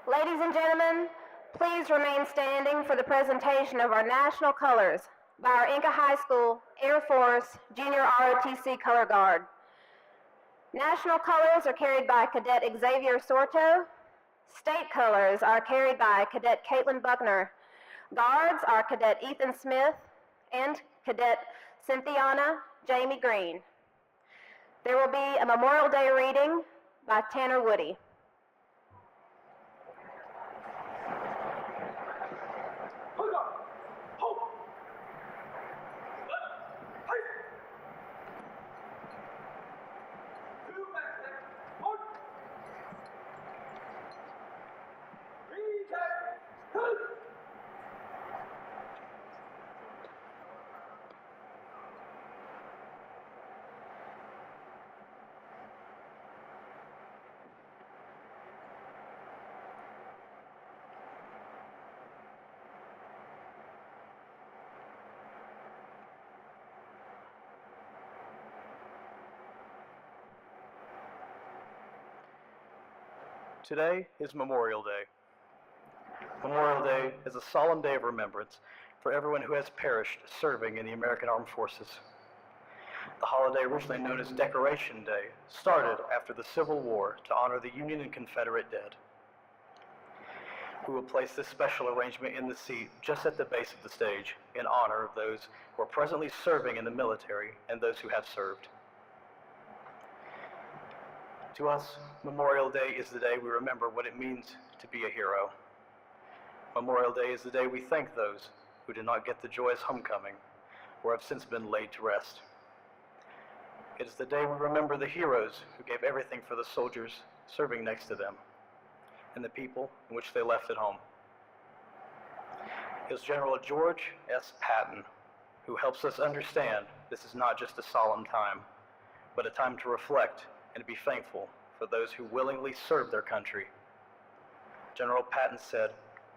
Ladies and gentlemen, please remain standing for the presentation of our national colors by our Enka High School Air Force Junior ROTC Color Guard. National colors are carried by Cadet Xavier Sorto. State colors are carried by Cadet Caitlin Buckner. Guards are Cadet Ethan Smith and Cadet Cynthiana Jamie Green. There will be a Memorial Day reading by Tanner Woody. Today is Memorial Day. Memorial Day is a solemn day of remembrance for everyone who has perished serving in the American Armed Forces. The holiday, originally known as Decoration Day, started after the Civil War to honor the Union and Confederate dead. We will place this special arrangement in the seat just at the base of the stage in honor of those who are presently serving in the military and those who have served. To us, Memorial Day is the day we remember what it means to be a hero. Memorial Day is the day we thank those who did not get the joyous homecoming or have since been laid to rest. It is the day we remember the heroes who gave everything for the soldiers serving next to them and the people in which they left at home. It was General George S. Patton who helps us understand this is not just a solemn time, but a time to reflect and to be thankful for those who willingly served their country. General Patton said,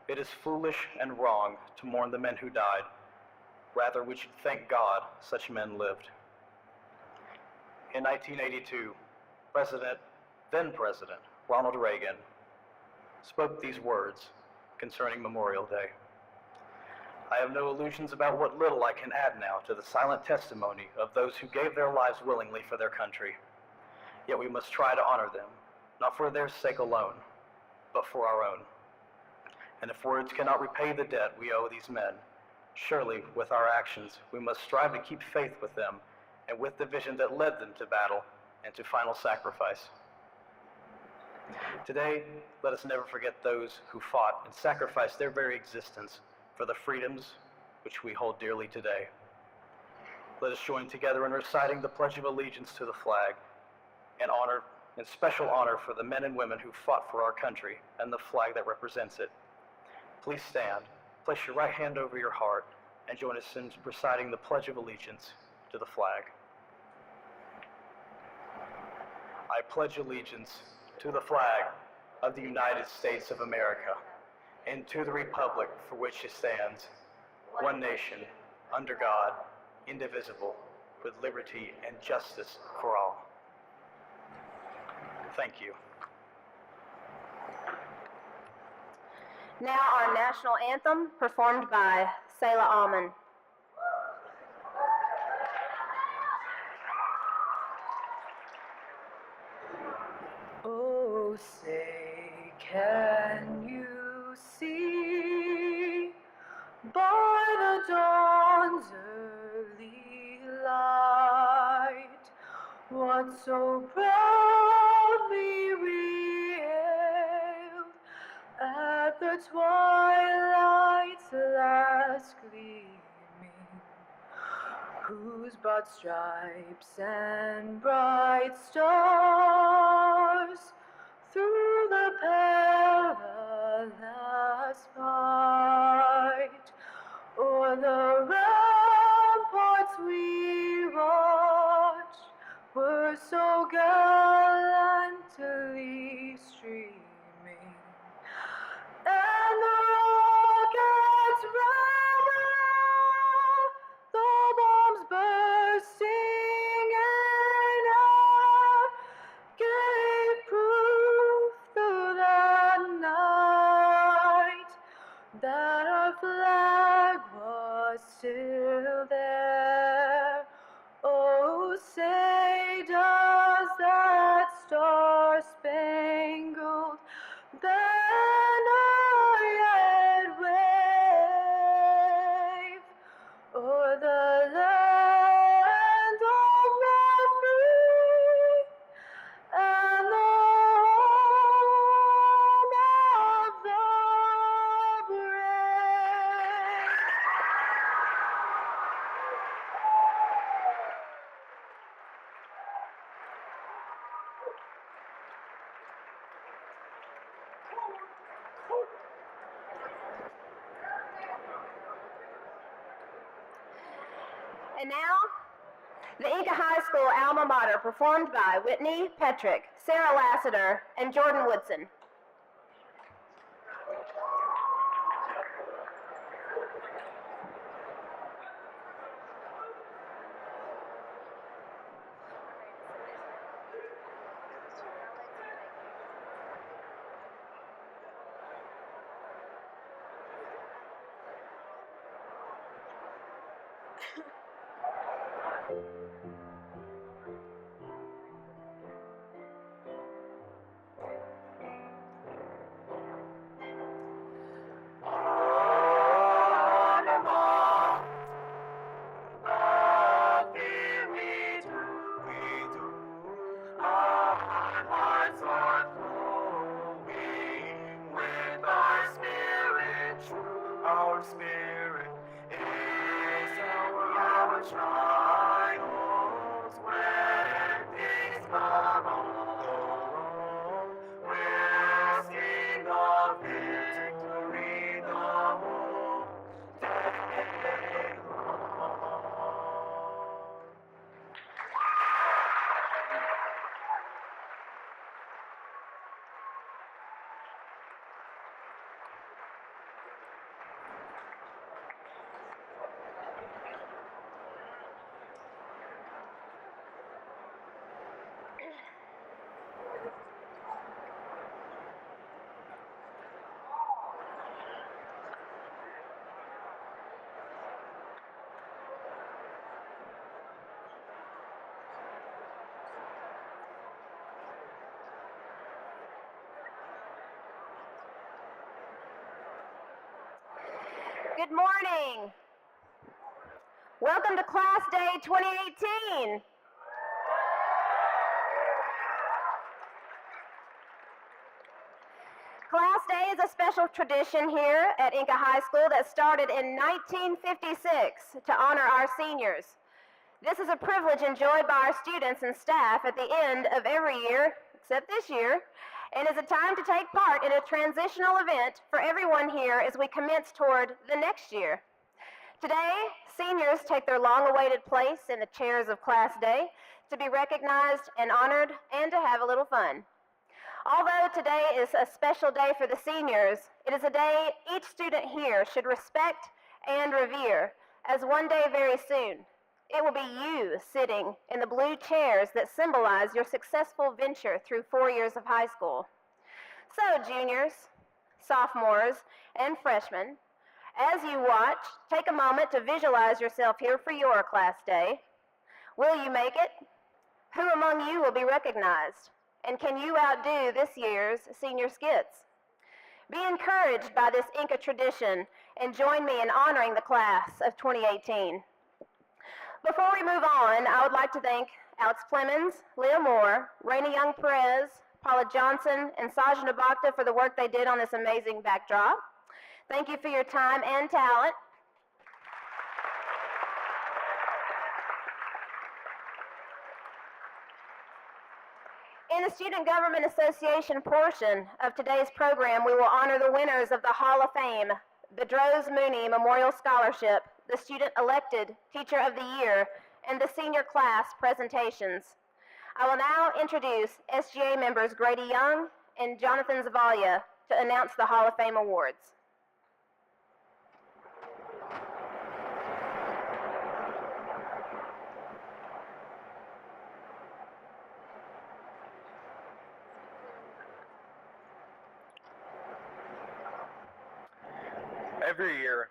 "It is foolish and wrong to mourn the men who died. Rather, we should thank God such men lived." In 1982, then President Ronald Reagan spoke these words concerning Memorial Day. "I have no illusions about what little I can add now to the silent testimony of those who gave their lives willingly for their country. Yet we must try to honor them, not for their sake alone, but for our own. And if words cannot repay the debt we owe these men, surely with our actions we must strive to keep faith with them and with the vision that led them to battle and to final sacrifice. Today, let us never forget those who fought and sacrificed their very existence for the freedoms which we hold dearly today. Let us join together in reciting the Pledge of Allegiance to the flag. and special honor for the men and women who fought for our country and the flag that represents it. Please stand, place your right hand over your heart, and join us in reciting the Pledge of Allegiance to the flag. I pledge allegiance to the flag of the United States of America and to the republic for which it stands, one nation, under God, indivisible, with liberty and justice for all. Thank you. Now our national anthem, performed by Selah Alman. Oh, say, can you see by the dawn's early light what so proudly we hailed at the twilight's last gleaming, whose broad stripes and bright stars through the perilous fight o'er the ramparts we watched were so gallantly streaming, and the rockets rattle, the bombs bursting in air, gave proof through the night that our flag was still there. Oh, say does that star-spangled banner yet wave o'er the land of the free and the home of the brave? And now, the Enka High School alma mater, performed by Whitney Petrick, Sarah Lassiter, and Jordan Woodson. Our spirit is our trials when things come on. We'll sing of victory the whole day long. Good morning. Welcome to Class Day 2018. Class Day is a special tradition here at Enka High School that started in 1956 to honor our seniors. This is a privilege enjoyed by our students and staff at the end of every year, except this year, and is a time to take part in a transitional event for everyone here as we commence toward the next year. Today, seniors take their long-awaited place in the chairs of Class Day to be recognized and honored and to have a little fun. Although today is a special day for the seniors, it is a day each student here should respect and revere, as one day very soon, it will be you sitting in the blue chairs that symbolize your successful venture through 4 years of high school. So, juniors, sophomores, and freshmen, as you watch, take a moment to visualize yourself here for your Class Day. Will you make it? Who among you will be recognized? And can you outdo this year's senior skits? Be encouraged by this Enka tradition and join me in honoring the class of 2018. Before we move on, I would like to thank Alex Clemens, Leah Moore, Rainey Young Perez, Paula Johnson, and Sajna Bhakta for the work they did on this amazing backdrop. Thank you for your time and talent. In the Student Government Association portion of today's program, we will honor the winners of the Hall of Fame, the Droz Mooney Memorial Scholarship, the Student Elected Teacher of the Year, and the Senior Class presentations. I will now introduce SGA members Grady Young and Jonathan Zavalia to announce the Hall of Fame awards. Every year,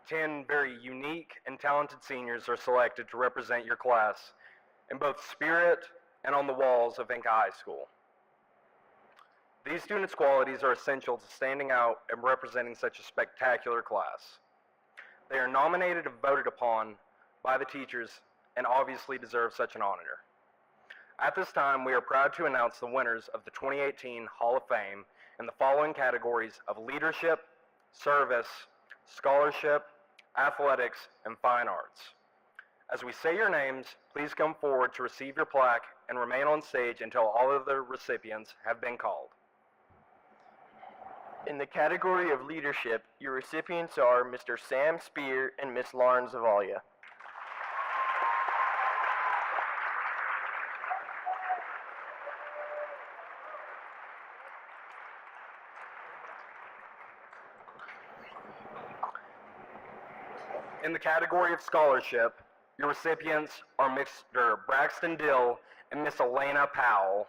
10 very unique and talented seniors are selected to represent your class in both spirit and on the walls of Enka High School. These students' qualities are essential to standing out and representing such a spectacular class. They are nominated and voted upon by the teachers and obviously deserve such an honor. At this time, we are proud to announce the winners of the 2018 Hall of Fame in the following categories of leadership, service, scholarship, athletics, and fine arts. As we say your names, please come forward to receive your plaque and remain on stage until all of the recipients have been called. In the category of leadership, your recipients are Mr. Sam Spear and Miss Lauren Zavalia. In the category of scholarship, your recipients are Mr. Braxton Dill and Miss Elena Powell.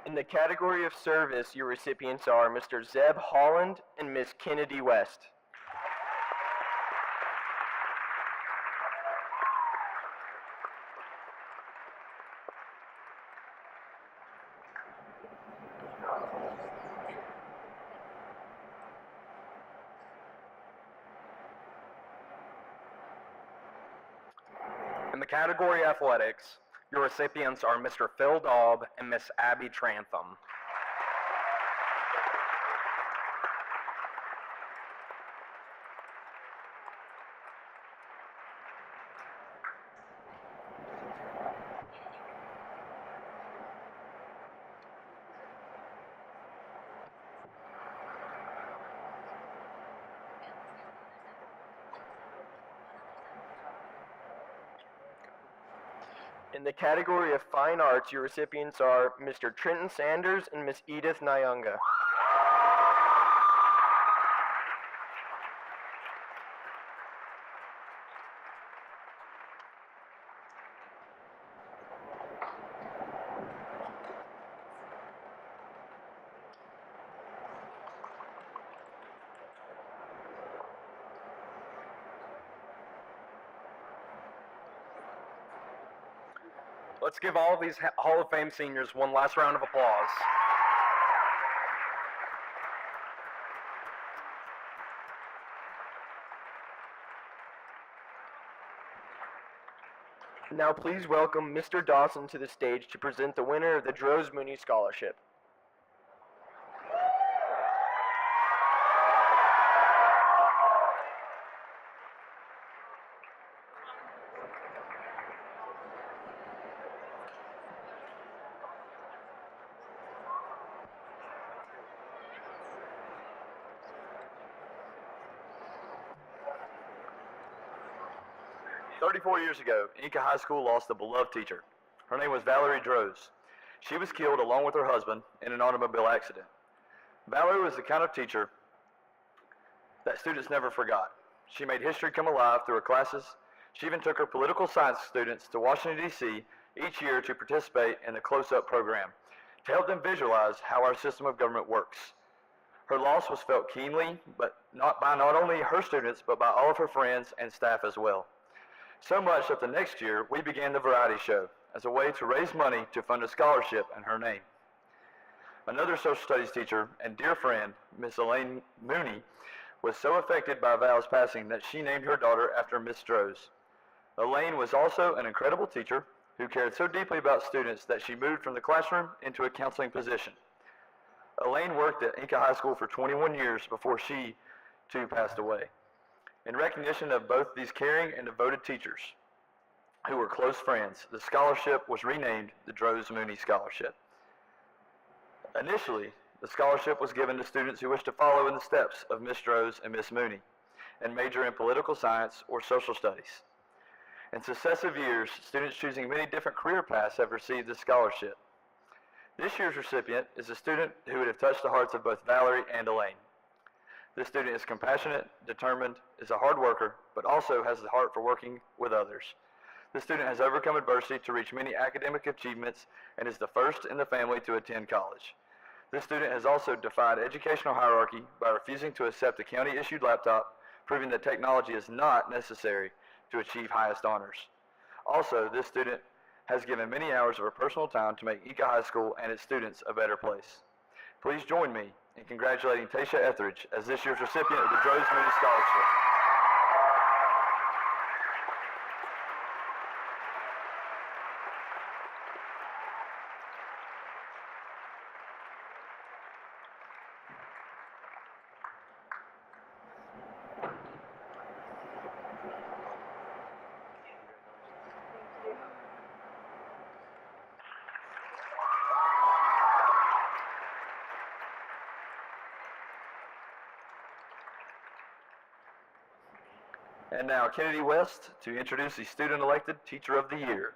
In the category of service, your recipients are Mr. Zeb Holland and Miss Kennedy West. In the category athletics, your recipients are Mr. Phil Daub and Miss Abby Trantham. In the category of fine arts, your recipients are Mr. Trenton Sanders and Miss Edith Nyanga. Let's give all of these Hall of Fame seniors one last round of applause. Now please welcome Mr. Dawson to the stage to present the winner of the Droz Mooney Scholarship. "34 years ago, Enka High School lost a beloved teacher. Her name was Valerie Droz. She was killed along with her husband in an automobile accident. Valerie was the kind of teacher that students never forgot. She made history come alive through her classes. She even took her political science students to Washington, D.C. each year to participate in the close-up program to help them visualize how our system of government works. Her loss was felt keenly, but not only her students, but by all of her friends and staff as well. So much that the next year we began the variety show as a way to raise money to fund a scholarship in her name. Another social studies teacher and dear friend, Miss Elaine Mooney, was so affected by Val's passing that she named her daughter after Miss Droz. Elaine was also an incredible teacher who cared so deeply about students that she moved from the classroom into a counseling position. Elaine worked at Enka High School for 21 years before she, too, passed away. In recognition of both these caring and devoted teachers, who were close friends, the scholarship was renamed the Droz Mooney Scholarship. Initially, the scholarship was given to students who wished to follow in the steps of Miss Droz and Miss Mooney and major in political science or social studies. In successive years, students choosing many different career paths have received this scholarship. This year's recipient is a student who would have touched the hearts of both Valerie and Elaine. This student is compassionate, determined, is a hard worker, but also has the heart for working with others. This student has overcome adversity to reach many academic achievements and is the first in the family to attend college. This student has also defied educational hierarchy by refusing to accept a county-issued laptop, proving that technology is not necessary to achieve highest honors. Also, this student has given many hours of her personal time to make Enka High School and its students a better place. Please join me in congratulating Tasha Etheridge as this year's recipient of the Droz Mooney Scholarship. And now Kennedy West to introduce the student-elected Teacher of the Year.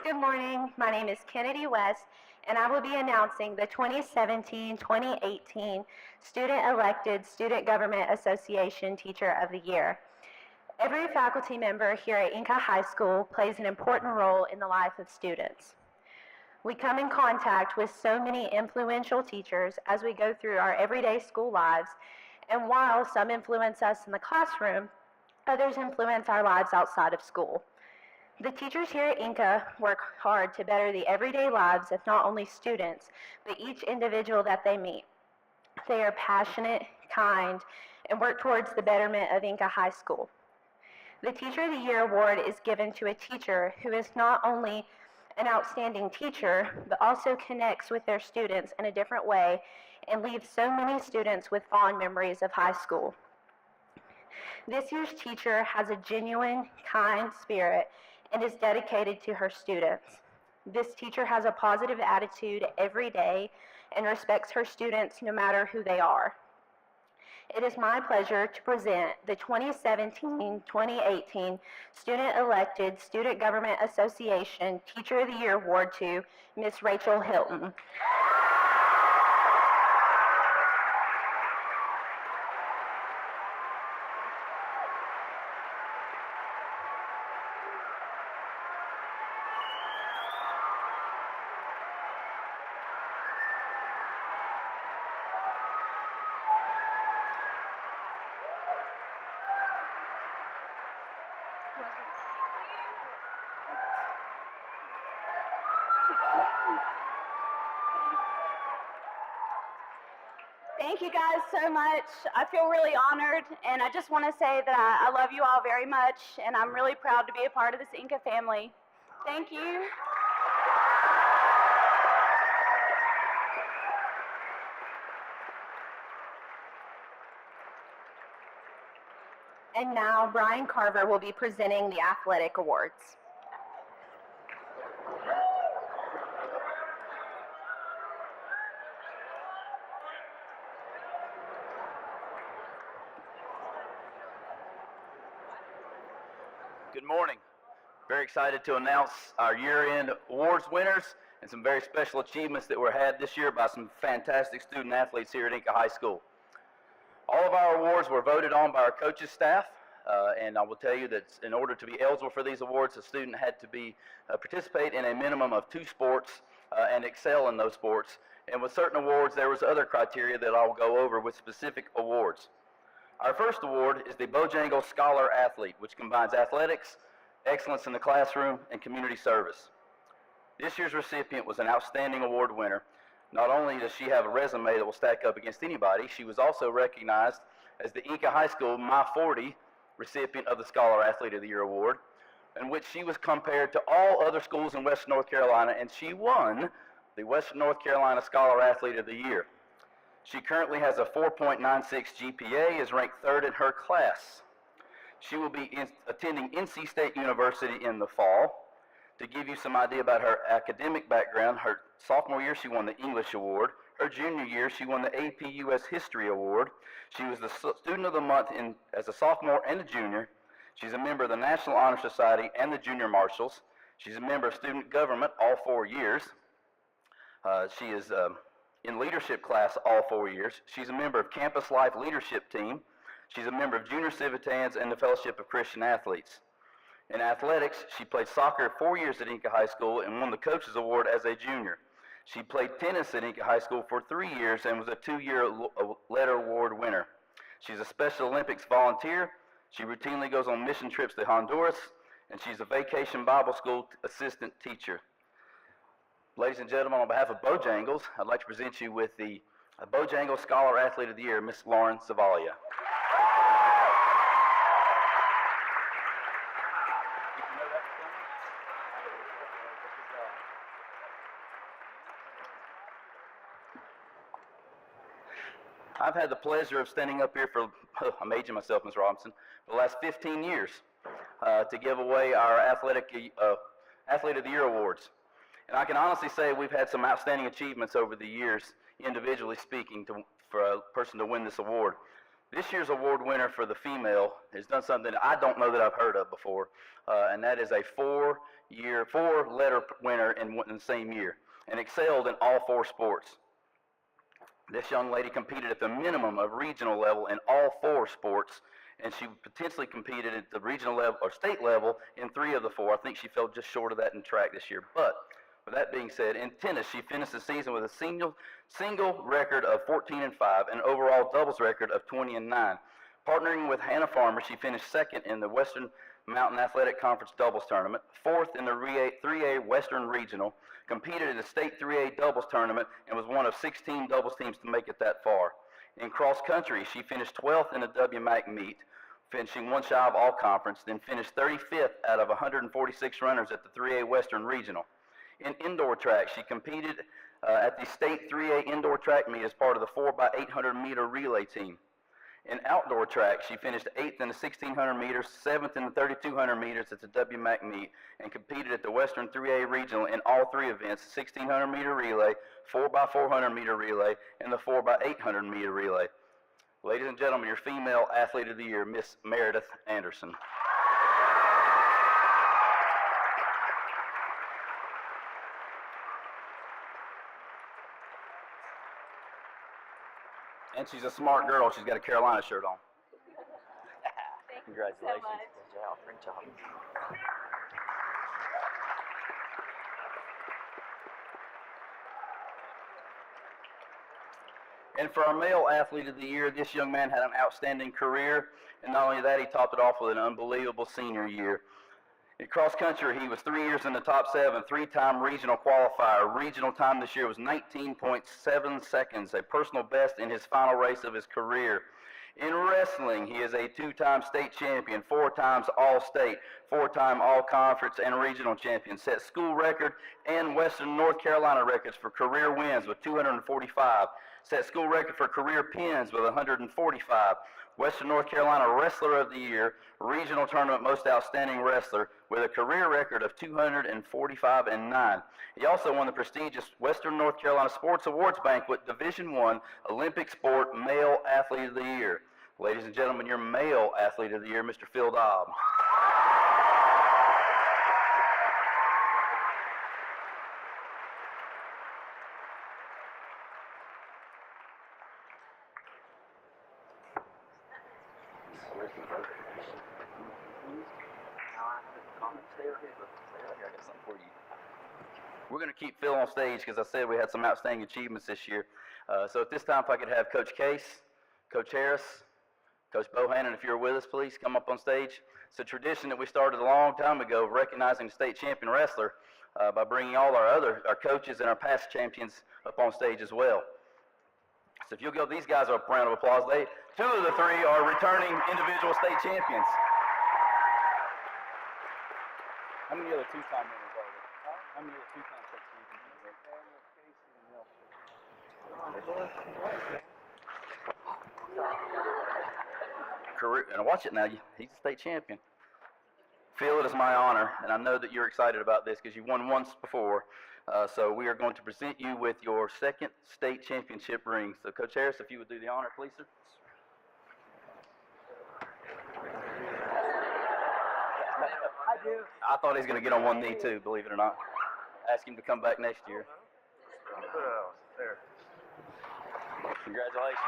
Good morning. My name is Kennedy West, and I will be announcing the 2017-2018 Student-Elected Student Government Association Teacher of the Year. Every faculty member here at Enka High School plays an important role in the life of students. We come in contact with so many influential teachers as we go through our everyday school lives, and while some influence us in the classroom, others influence our lives outside of school. The teachers here at Enka work hard to better the everyday lives of not only students, but each individual that they meet. They are passionate, kind, and work towards the betterment of Enka High School. The Teacher of the Year award is given to a teacher who is not only an outstanding teacher, but also connects with their students in a different way and leaves so many students with fond memories of high school. This year's teacher has a genuine, kind spirit and is dedicated to her students. This teacher has a positive attitude every day and respects her students no matter who they are. It is my pleasure to present the 2017-2018 Student-Elected Student Government Association Teacher of the Year Award to Ms. Rachel Hilton. Thank you guys so much. I feel really honored, and I just want to say that I love you all very much, and I'm really proud to be a part of this Enka family. Thank you. And now Brian Carver will be presenting the athletic awards. Good morning. Very excited to announce our year-end awards winners and some very special achievements that were had this year by some fantastic student athletes here at Enka High School. All of our awards were voted on by our coaches staff, and I will tell you that in order to be eligible for these awards, a student had to be participate in a minimum of 2 sports and excel in those sports. And with certain awards, there was other criteria that I'll go over with specific awards. Our first award is the Bojangles Scholar Athlete, which combines athletics, excellence in the classroom, and community service. This year's recipient was an outstanding award winner. Not only does she have a resume that will stack up against anybody, she was also recognized as the Enka High School My 40 recipient of the Scholar Athlete of the Year Award, in which she was compared to all other schools in Western North Carolina, and she won the Western North Carolina Scholar Athlete of the Year. She currently has a 4.96 GPA, is ranked 3rd in her class. She will be attending NC State University in the fall. To give you some idea about her academic background, her sophomore year she won the English Award. Her junior year she won the AP US History Award. She was the Student of the Month as a sophomore and a junior. She's a member of the National Honor Society and the Junior Marshals. She's a member of student government all 4 years. She is in leadership class all 4 years. She's a member of Campus Life Leadership Team. She's a member of Junior Civitans and the Fellowship of Christian Athletes. In athletics, she played soccer 4 years at Enka High School and won the Coaches Award as a junior. She played tennis at Enka High School for 3 years and was a 2-year letter award winner. She's a Special Olympics volunteer. She routinely goes on mission trips to Honduras, and she's a vacation Bible school assistant teacher. Ladies and gentlemen, on behalf of Bojangles, I'd like to present you with the Bojangles Scholar Athlete of the Year, Miss Lauren Zavalia. I've had the pleasure of standing up here for, I'm aging myself, Ms. Robinson, for the last 15 years to give away our Athlete of the Year awards. And I can honestly say we've had some outstanding achievements over the years, individually speaking, for a person to win this award. This year's award winner for the female has done something I don't know that I've heard of before, and that is a 4-letter winner in the same year, and excelled in all 4 sports. This young lady competed at the minimum of regional level in all 4 sports, and she potentially competed at the regional level or state level in 3 of the 4. I think she fell just short of that in track this year. But with that being said, in tennis, she finished the season with a single record of 14-5 and overall doubles record of 20-9. Partnering with Hannah Farmer, she finished 2nd in the Western Mountain Athletic Conference doubles tournament, 4th in the 3A Western Regional, competed in the state 3A doubles tournament, and was one of 16 doubles teams to make it that far. In cross country, she finished 12th in the WMAC meet, finishing 1 shy of all conference, then finished 35th out of 146 runners at the 3A Western Regional. In indoor track, she competed at the state 3A indoor track meet as part of the 4x800 meter relay team. In outdoor track, she finished 8th in the 1600 meters, 7th in the 3200 meters at the WMAC meet, and competed at the Western 3A Regional in all 3 events, 1600 meter relay, 4x400 meter relay, and the 4x800 meter relay. Ladies and gentlemen, your female athlete of the year, Miss Meredith Anderson. And she's a smart girl. She's got a Carolina shirt on. Congratulations. So much. Great job. And for our male athlete of the year, this young man had an outstanding career, and not only that, he topped it off with an unbelievable senior year. In cross country, he was 3 years in the top 7, 3-time regional qualifier. Regional time this year was 19.7 seconds, a personal best in his final race of his career. In wrestling, he is a 2-time state champion, 4 times All-State, 4-time All-Conference and regional champion, set school record and Western North Carolina records for career wins with 245, set school record for career pins with 145, Western North Carolina Wrestler of the Year, regional tournament most outstanding wrestler with a career record of 245 and 9. He also won the prestigious Western North Carolina Sports Awards Banquet Division I Olympic Sport Male Athlete of the Year. Ladies and gentlemen, your Male Athlete of the Year, Mr. Phil Dobb. We're going to keep Phil on stage because I said we had some outstanding achievements this year. So at this time, if I could have Coach Case, Coach Harris, Coach Bohannon, if you're with us, please come up on stage. It's a tradition that we started a long time ago of recognizing the state champion wrestler by bringing all our coaches and our past champions up on stage as well. So if you'll give these guys a round of applause, 2 of the 3 are returning individual state champions. How many other 2-time winners are there? How many other 2-time state champions? Career, and watch it now, he's a state champion. Phil, it is my honor, and I know that you're excited about this because you won once before. So we are going to present you with your 2nd state championship ring. So Coach Harris, if you would do the honor, please, sir. I thought he was going to get on one knee too, believe it or not. Ask him to come back next year. There. Congratulations.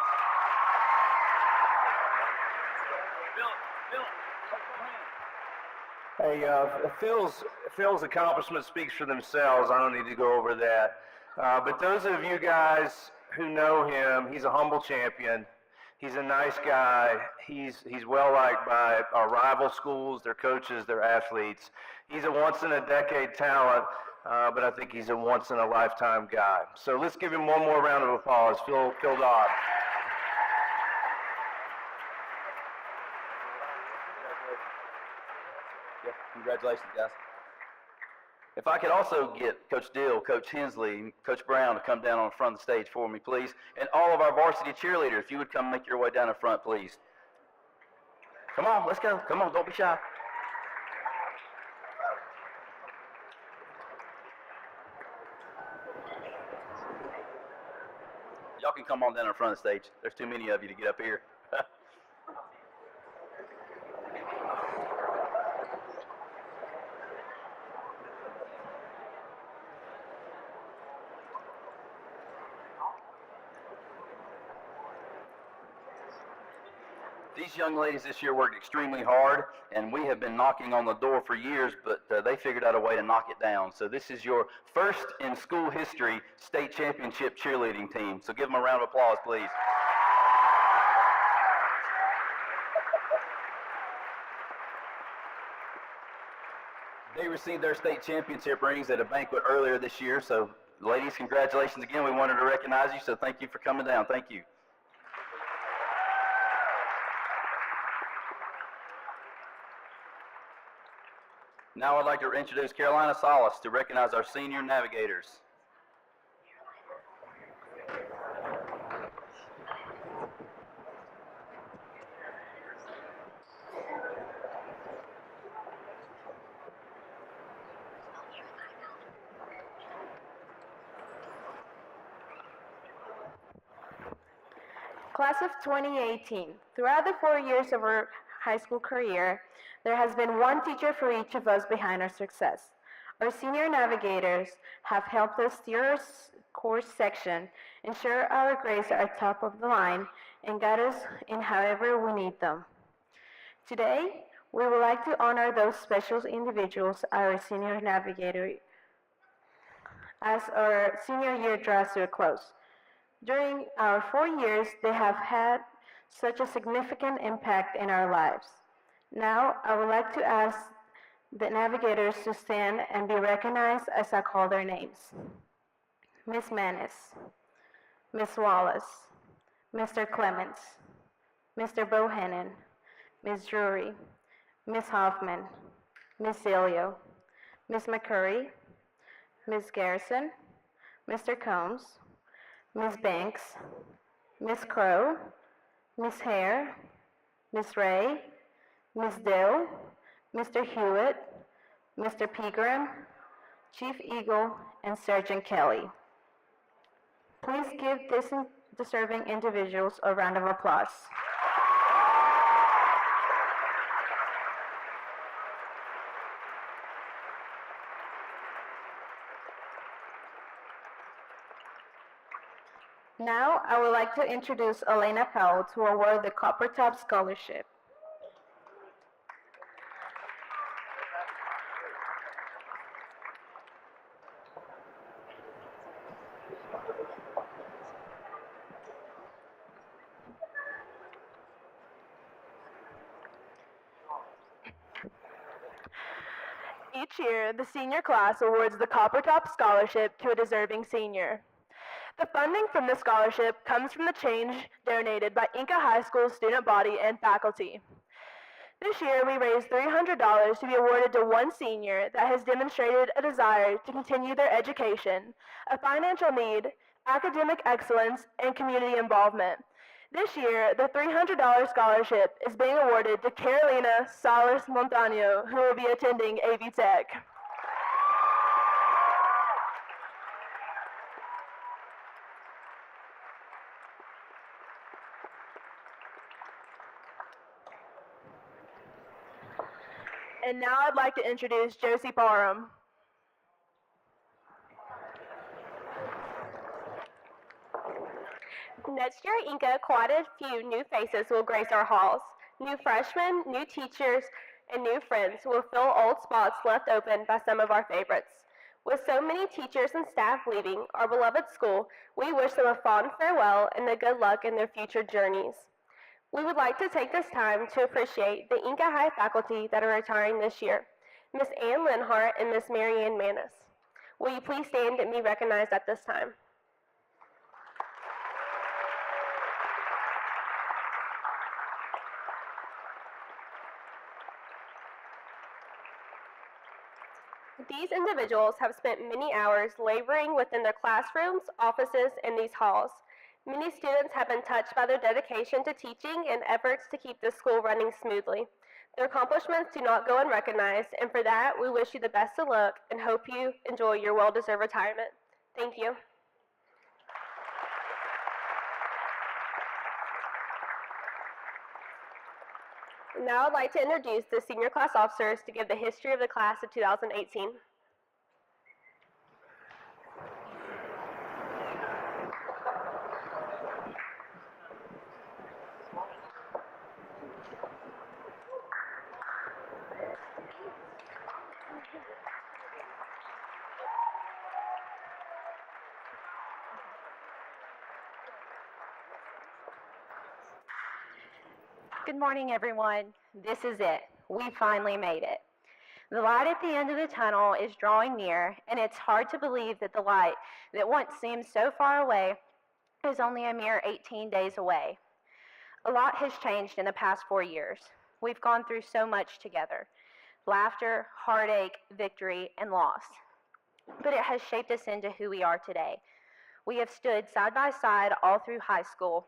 Hey, Phil's accomplishments speaks for themselves. I don't need to go over that. But those of you guys who know him, he's a humble champion. He's a nice guy. He's well liked by our rival schools, their coaches, their athletes. He's a once-in-a-decade talent, but I think he's a once-in-a-lifetime guy. So let's give him one more round of applause. Phil Dodd. Yeah, congratulations, guys. If I could also get Coach Dill, Coach Hensley, and Coach Brown to come down on the front of the stage for me, please. And all of our varsity cheerleaders, if you would come make your way down in front, please. Come on, let's go. Come on, don't be shy. Y'all can come on down in front of the stage. There's too many of you to get up here. These young ladies this year worked extremely hard, and we have been knocking on the door for years, but they figured out a way to knock it down. So this is your first in school history state championship cheerleading team. So give them a round of applause, please. They received their state championship rings at a banquet earlier this year. So ladies, congratulations again. We wanted to recognize you, so thank you for coming down. Thank you. Now I'd like to introduce Carolina Solace to recognize our senior navigators. Class of 2018. Throughout the 4 years of our high school career, there has been one teacher for each of us behind our success. Our senior navigators have helped us steer our course section, ensure our grades are top of the line, and guide us in however we need them. Today, we would like to honor those special individuals, our senior navigator, as our senior year draws to a close. During our 4 years, they have had such a significant impact in our lives. Now, I would like to ask the navigators to stand and be recognized as I call their names. Miss Manis, Miss Wallace, Mr. Clements, Mr. Bohannon, Miss Drury, Miss Hoffman, Miss Zilio, Miss McCurry, Miss Garrison, Mr. Combs, Miss Banks, Miss Crow, Miss Hare, Miss Ray, Miss Dill, Mr. Hewitt, Mr. Pegram, Chief Eagle, and Sergeant Kelly. Please give these deserving individuals a round of applause. Now, I would like to introduce Elena Powell to award the Copper Top Scholarship. Each year, the senior class awards the Copper Top Scholarship to a deserving senior. The funding from the scholarship comes from the change donated by Enka High School student body and faculty. This year, we raised $300 to be awarded to one senior that has demonstrated a desire to continue their education, a financial need, academic excellence, and community involvement. This year, the $300 scholarship is being awarded to Carolina Salas Montano, who will be attending AV Tech. And now I'd like to introduce Josie Parham. Next year at Enka, quite a few new faces will grace our halls. New freshmen, new teachers, and new friends will fill old spots left open by some of our favorites. With so many teachers and staff leaving our beloved school, we wish them a fond farewell and a good luck in their future journeys. We would like to take this time to appreciate the Enka High faculty that are retiring this year, Miss Ann Linhart and Miss Mary Ann Manis. Will you please stand and be recognized at this time? These individuals have spent many hours laboring within their classrooms, offices, and these halls. Many students have been touched by their dedication to teaching and efforts to keep the school running smoothly. Their accomplishments do not go unrecognized, and for that, we wish you the best of luck and hope you enjoy your well-deserved retirement. Thank you. Now I'd like to introduce the senior class officers to give the history of the class of 2018. Good morning, everyone. This is it. We finally made it. The light at the end of the tunnel is drawing near, and it's hard to believe that the light that once seemed so far away is only a mere 18 days away. A lot has changed in the past 4 years. We've gone through so much together: laughter, heartache, victory, and loss. But it has shaped us into who we are today. We have stood side by side all through high school,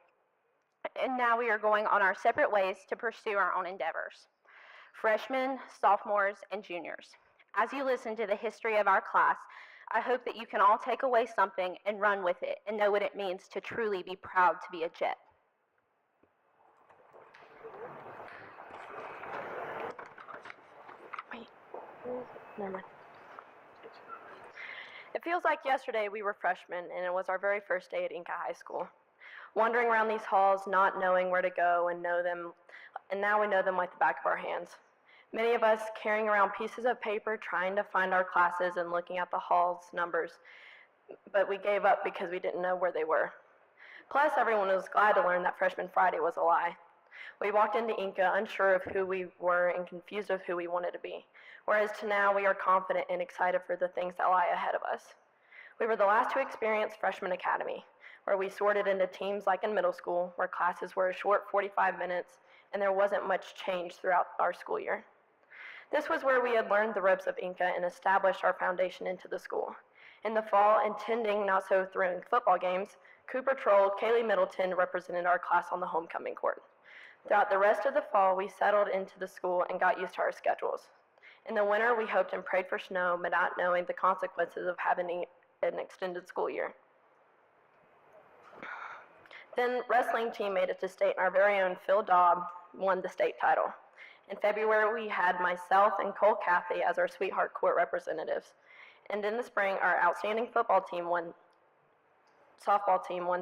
and now we are going on our separate ways to pursue our own endeavors. Freshmen, sophomores, and juniors, as you listen to the history of our class, I hope that you can all take away something and run with it and know what it means to truly be proud to be a Jet. It feels like yesterday we were freshmen, and it was our very first day at Enka High School. Wandering around these halls, not knowing where to go and know them, and now we know them like the back of our hands. Many of us carrying around pieces of paper, trying to find our classes and looking at the hall's numbers, but we gave up because we didn't know where they were. Plus, everyone was glad to learn that Freshman Friday was a lie. We walked into Enka unsure of who we were and confused of who we wanted to be. whereas to now we are confident and excited for the things that lie ahead of us. We were the last to experience Freshman Academy, where we sorted into teams like in middle school, where classes were a short 45 minutes and there wasn't much change throughout our school year. This was where we had learned the ropes of Enka and established our foundation into the school. In the fall, attending not-so-thrilling football games, Cooper Troll, Kaylee Middleton represented our class on the homecoming court. Throughout the rest of the fall, we settled into the school and got used to our schedules. In the winter, we hoped and prayed for snow, but not knowing the consequences of having an extended school year. Then wrestling team made it to state, and our very own Phil Dobb won the state title. In February, we had myself and Cole Cathy as our Sweetheart Court representatives. And in the spring, our outstanding softball team won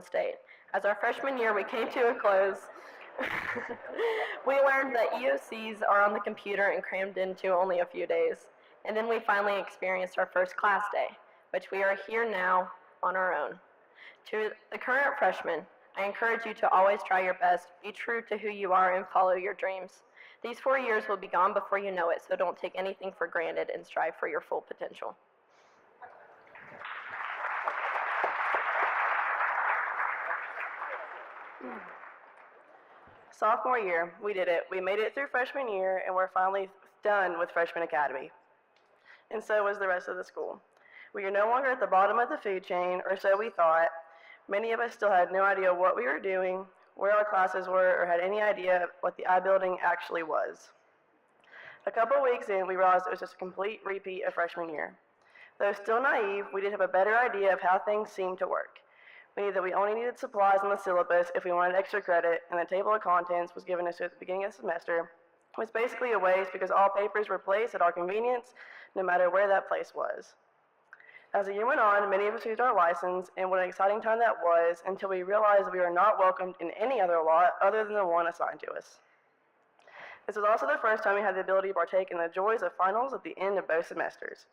state. As our freshman year, we came to a close. We learned that EOCs are on the computer and crammed into only a few days. And then we finally experienced our first class day, which we are here now on our own. To the current freshmen, I encourage you to always try your best, be true to who you are, and follow your dreams. These 4 years will be gone before you know it, so don't take anything for granted and strive for your full potential. Sophomore year, we did it. We made it through freshman year, and we're finally done with Freshman Academy. And so was the rest of the school. We are no longer at the bottom of the food chain, or so we thought. Many of us still had no idea what we were doing, where our classes were, or had any idea what the I-Building actually was. A couple weeks in, we realized it was just a complete repeat of freshman year. Though still naive, we did have a better idea of how things seemed to work. We knew that we only needed supplies on the syllabus if we wanted extra credit, and the table of contents was given us at the beginning of the semester. It was basically a waste because all papers were placed at our convenience, no matter where that place was. As the year went on, many of us used our license, and what an exciting time that was until we realized that we were not welcomed in any other lot other than the one assigned to us. This was also the first time we had the ability to partake in the joys of finals at the end of both semesters.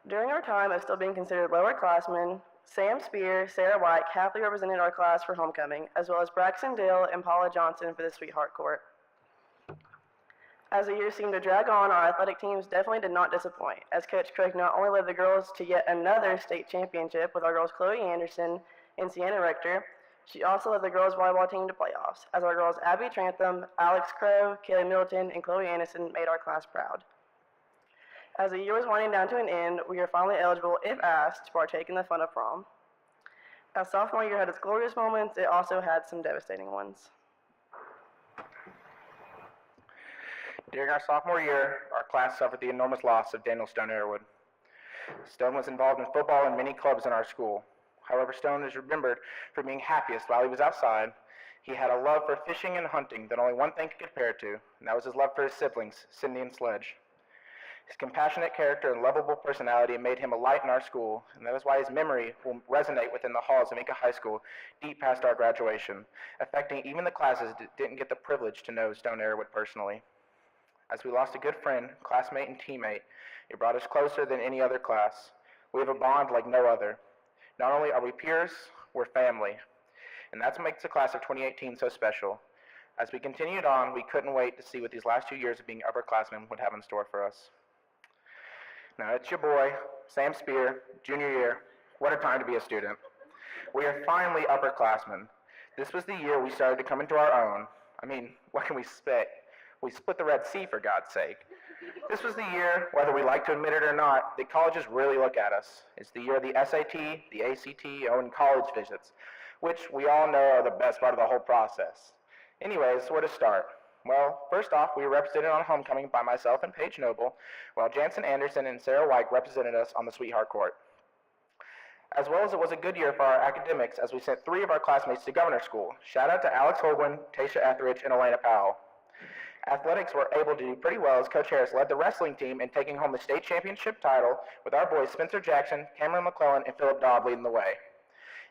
During our time of still being considered lowerclassmen, Sam Spear, Sarah White, happily represented our class for homecoming, as well as Braxton Dale and Paula Johnson for the Sweetheart Court. As the years seemed to drag on, our athletic teams definitely did not disappoint, as Coach Cook not only led the girls to yet another state championship with our girls Chloe Anderson and Sienna Rector, she also led the girls volleyball team to playoffs, as our girls Abby Trantham, Alex Crow, Kaylee Middleton, and Chloe Anderson made our class proud. As the year was winding down to an end, we were finally eligible, if asked, to partake in the fun of prom. As sophomore year had its glorious moments, it also had some devastating ones. During our sophomore year, our class suffered the enormous loss of Daniel Stone Airwood. Stone was involved in football and many clubs in our school. However, Stone is remembered for being happiest while he was outside. He had a love for fishing and hunting that only one thing could compare to, and that was his love for his siblings, Cindy and Sledge. His compassionate character and lovable personality made him a light in our school, and that is why his memory will resonate within the halls of Enka High School deep past our graduation, affecting even the classes that didn't get the privilege to know Stone Airwood personally. As we lost a good friend, classmate, and teammate, it brought us closer than any other class. We have a bond like no other. Not only are we peers, we're family. And that's what makes the class of 2018 so special. As we continued on, we couldn't wait to see what these last 2 years of being upperclassmen would have in store for us. Now, it's your boy, Sam Spear, junior year. What a time to be a student. We are finally upperclassmen. This was the year we started to come into our own. I mean, what can we expect? We split the Red Sea, for God's sake. This was the year, whether we like to admit it or not, that colleges really look at us. It's the year of the SAT, the ACT, and college visits, which we all know are the best part of the whole process. Anyways, where to start? Well, first off, we were represented on homecoming by myself and Paige Noble, while Jansen Anderson and Sarah White represented us on the Sweetheart Court. As well as it was a good year for our academics as we sent 3 of our classmates to Governor School. Shout out to Alex Holguin, Tasha Etheridge, and Elena Powell. Athletics were able to do pretty well as Coach Harris led the wrestling team in taking home the state championship title with our boys Spencer Jackson, Cameron McClellan, and Philip Dobb leading the way.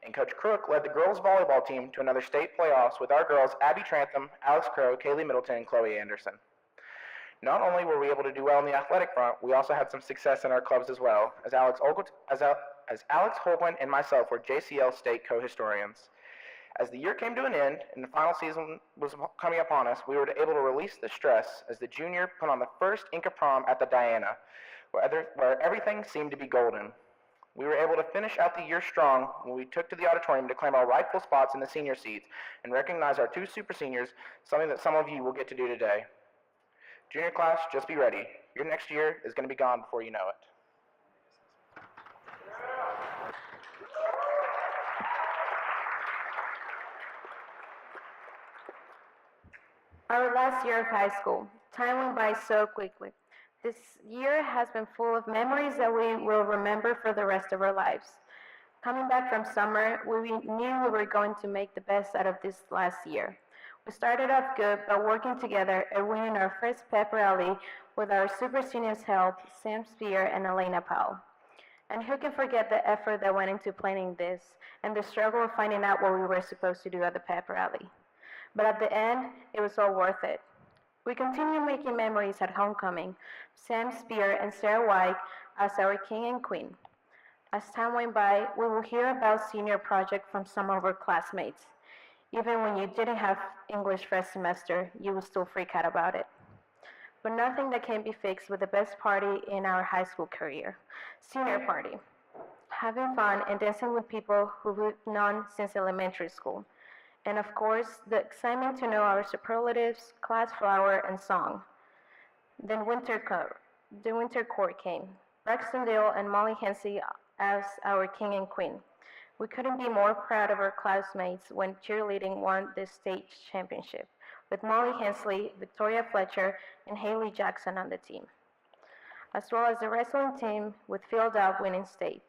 And Coach Crook led the girls volleyball team to another state playoffs with our girls Abby Trantham, Alex Crow, Kaylee Middleton, and Chloe Anderson. Not only were we able to do well on the athletic front, we also had some success in our clubs as well, as Alex Holguin and myself were JCL state co-historians. As the year came to an end and the final season was coming upon us, we were able to release the stress as the junior put on the first Enka prom at the Diana, where everything seemed to be golden. We were able to finish out the year strong when we took to the auditorium to claim our rightful spots in the senior seats and recognize our 2 super seniors, something that some of you will get to do today. Junior class, just be ready. Your next year is going to be gone before you know it. Our last year of high school. Time went by so quickly. This year has been full of memories that we will remember for the rest of our lives. Coming back from summer, we knew we were going to make the best out of this last year. We started off good by working together and winning our first pep rally with our super seniors' help, Sam Spear and Elena Powell. And who can forget the effort that went into planning this and the struggle of finding out what we were supposed to do at the pep rally. But at the end, it was all worth it. We continued making memories at homecoming, Sam Spear and Sarah White as our king and queen. As time went by, we will hear about senior project from some of our classmates. Even when you didn't have English first semester, you would still freak out about it. But nothing that can be fixed with the best party in our high school career, senior party. Having fun and dancing with people who we've known since elementary school. And of course, the excitement to know our superlatives, class flower, and song. Then the winter court came. Braxton Dale and Molly Hensey as our king and queen. We couldn't be more proud of our classmates when cheerleading won the state championship, with Molly Hensley, Victoria Fletcher, and Haley Jackson on the team, as well as the wrestling team with Phil Dove winning state.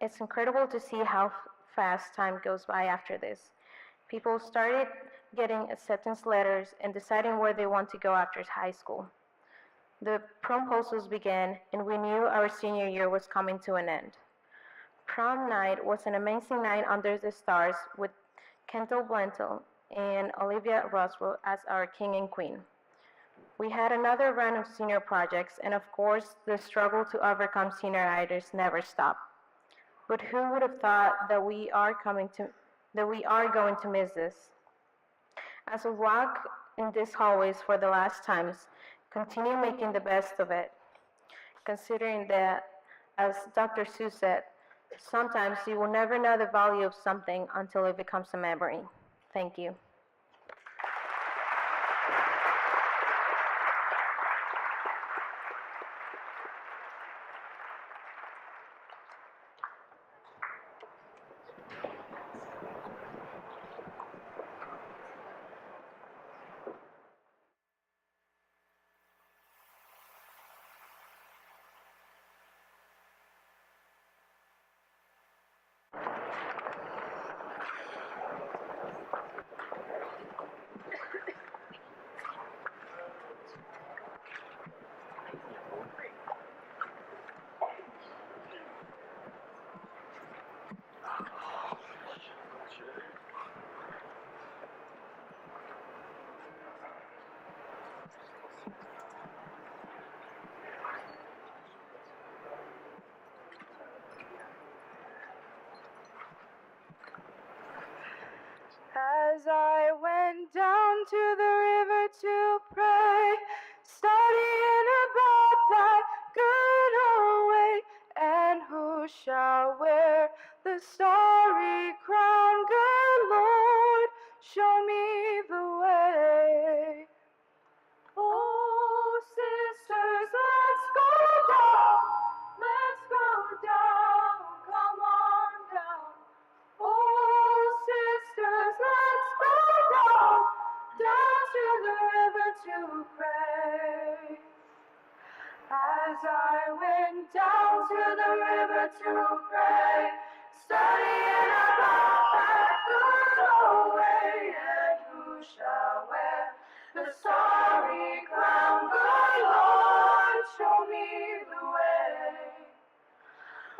It's incredible to see how fast time goes by after this. People started getting acceptance letters and deciding where they want to go after high school. The proposals began, and we knew our senior year was coming to an end. Prom night was an amazing night under the stars with Kendall Blentel and Olivia Roswell as our king and queen. We had another round of senior projects, and of course, the struggle to overcome senioritis never stopped. But who would have thought that we are going to miss this? As we walk in these hallways for the last times, continue making the best of it, considering that, as Dr. Seuss said, sometimes you will never know the value of something until it becomes a memory. Thank you. As I went down to the river to pray, studying about thy good old way, and who shall wear the starry crown? Good Lord, show me the way. Oh, sisters, let's go down, come on down. Oh, sisters, let's go down to the river to pray. As I went down to the river to pray, studying about that good old way, and who shall wear the starry crown? Good Lord, show me the way.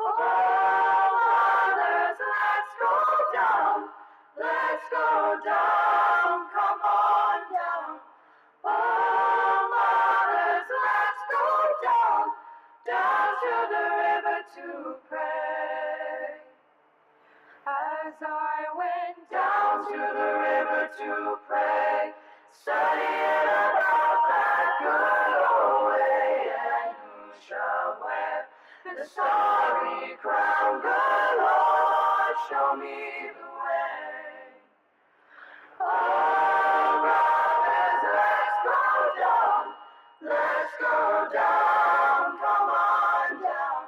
Oh, mothers, let's go down, come on down. Oh, mothers, let's go down to the river to pray. As I went down to the river to pray, studying about that good old way, and who shall wear the starry crown? Good Lord, show me the way. Oh, brothers, let's go down. Let's go down. Come on down.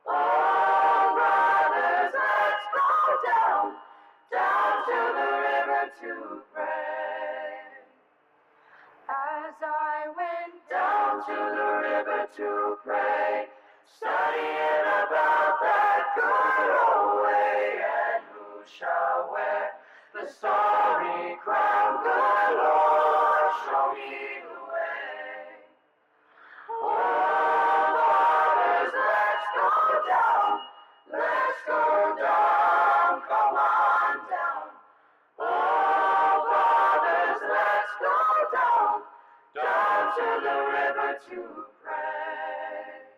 Oh, brothers, let's go down. Down to the river to pray. As I went down to the river to pray, studying about that good old way, and who shall wear the starry crown? Good Lord, show me the way. Oh, brothers, let's go down. Let's go down. Come on down. Oh, brothers, let's go down. Down to the river to pray.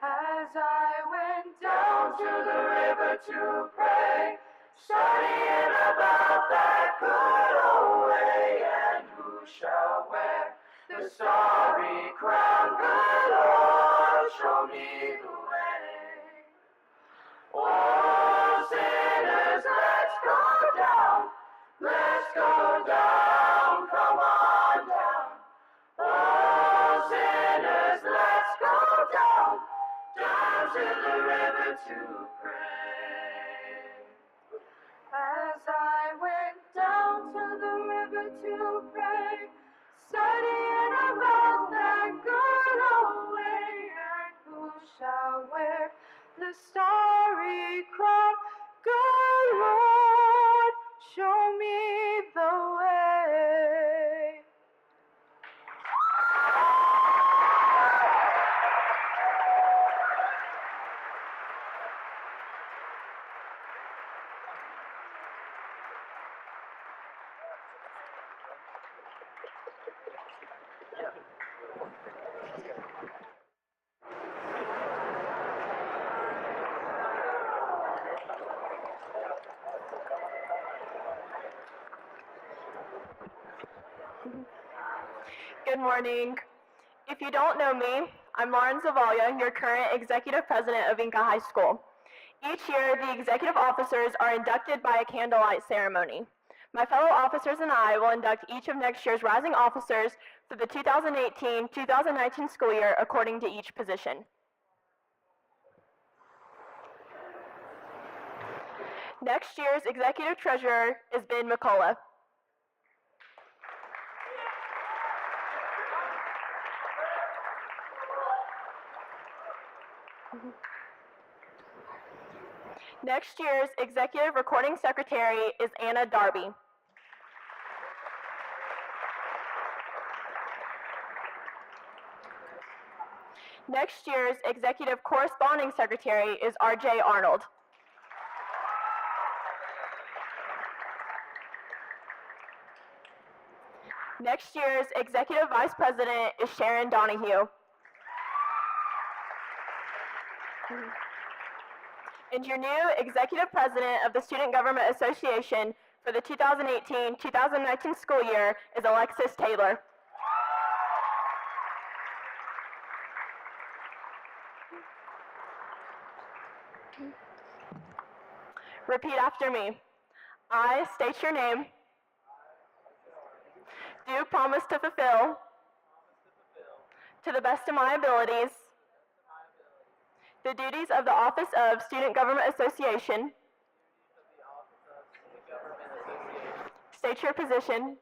As I went down to the river to pray, studying about that good old way, and who shall wear the starry crown? Good Lord, show me the way. Oh, sinners, let's go down. Let's go down. Come on down. Oh, sinners, let's go down. Down to the river to pray. As I went down to the river to pray, studying about that good old way, and who shall wear the starry crown? Good Lord, show me the way. Good morning. If you don't know me, I'm Lauren Zavalia, your current executive president of Enka High School. Each year, the executive officers are inducted by a candlelight ceremony. My fellow officers and I will induct each of next year's rising officers for the 2018-2019 school year according to each position. Next year's executive treasurer is Ben McCullough. Next year's executive recording secretary is Anna Darby. Next year's executive corresponding secretary is RJ Arnold. Next year's executive vice president is Sharon Donahue. And your new executive president of the Student Government Association for the 2018-2019 school year is Alexis Taylor. Repeat after me. I state your name. Do promise to fulfill, to the best of my abilities, the duties of the Office of Student Government Association. State your position.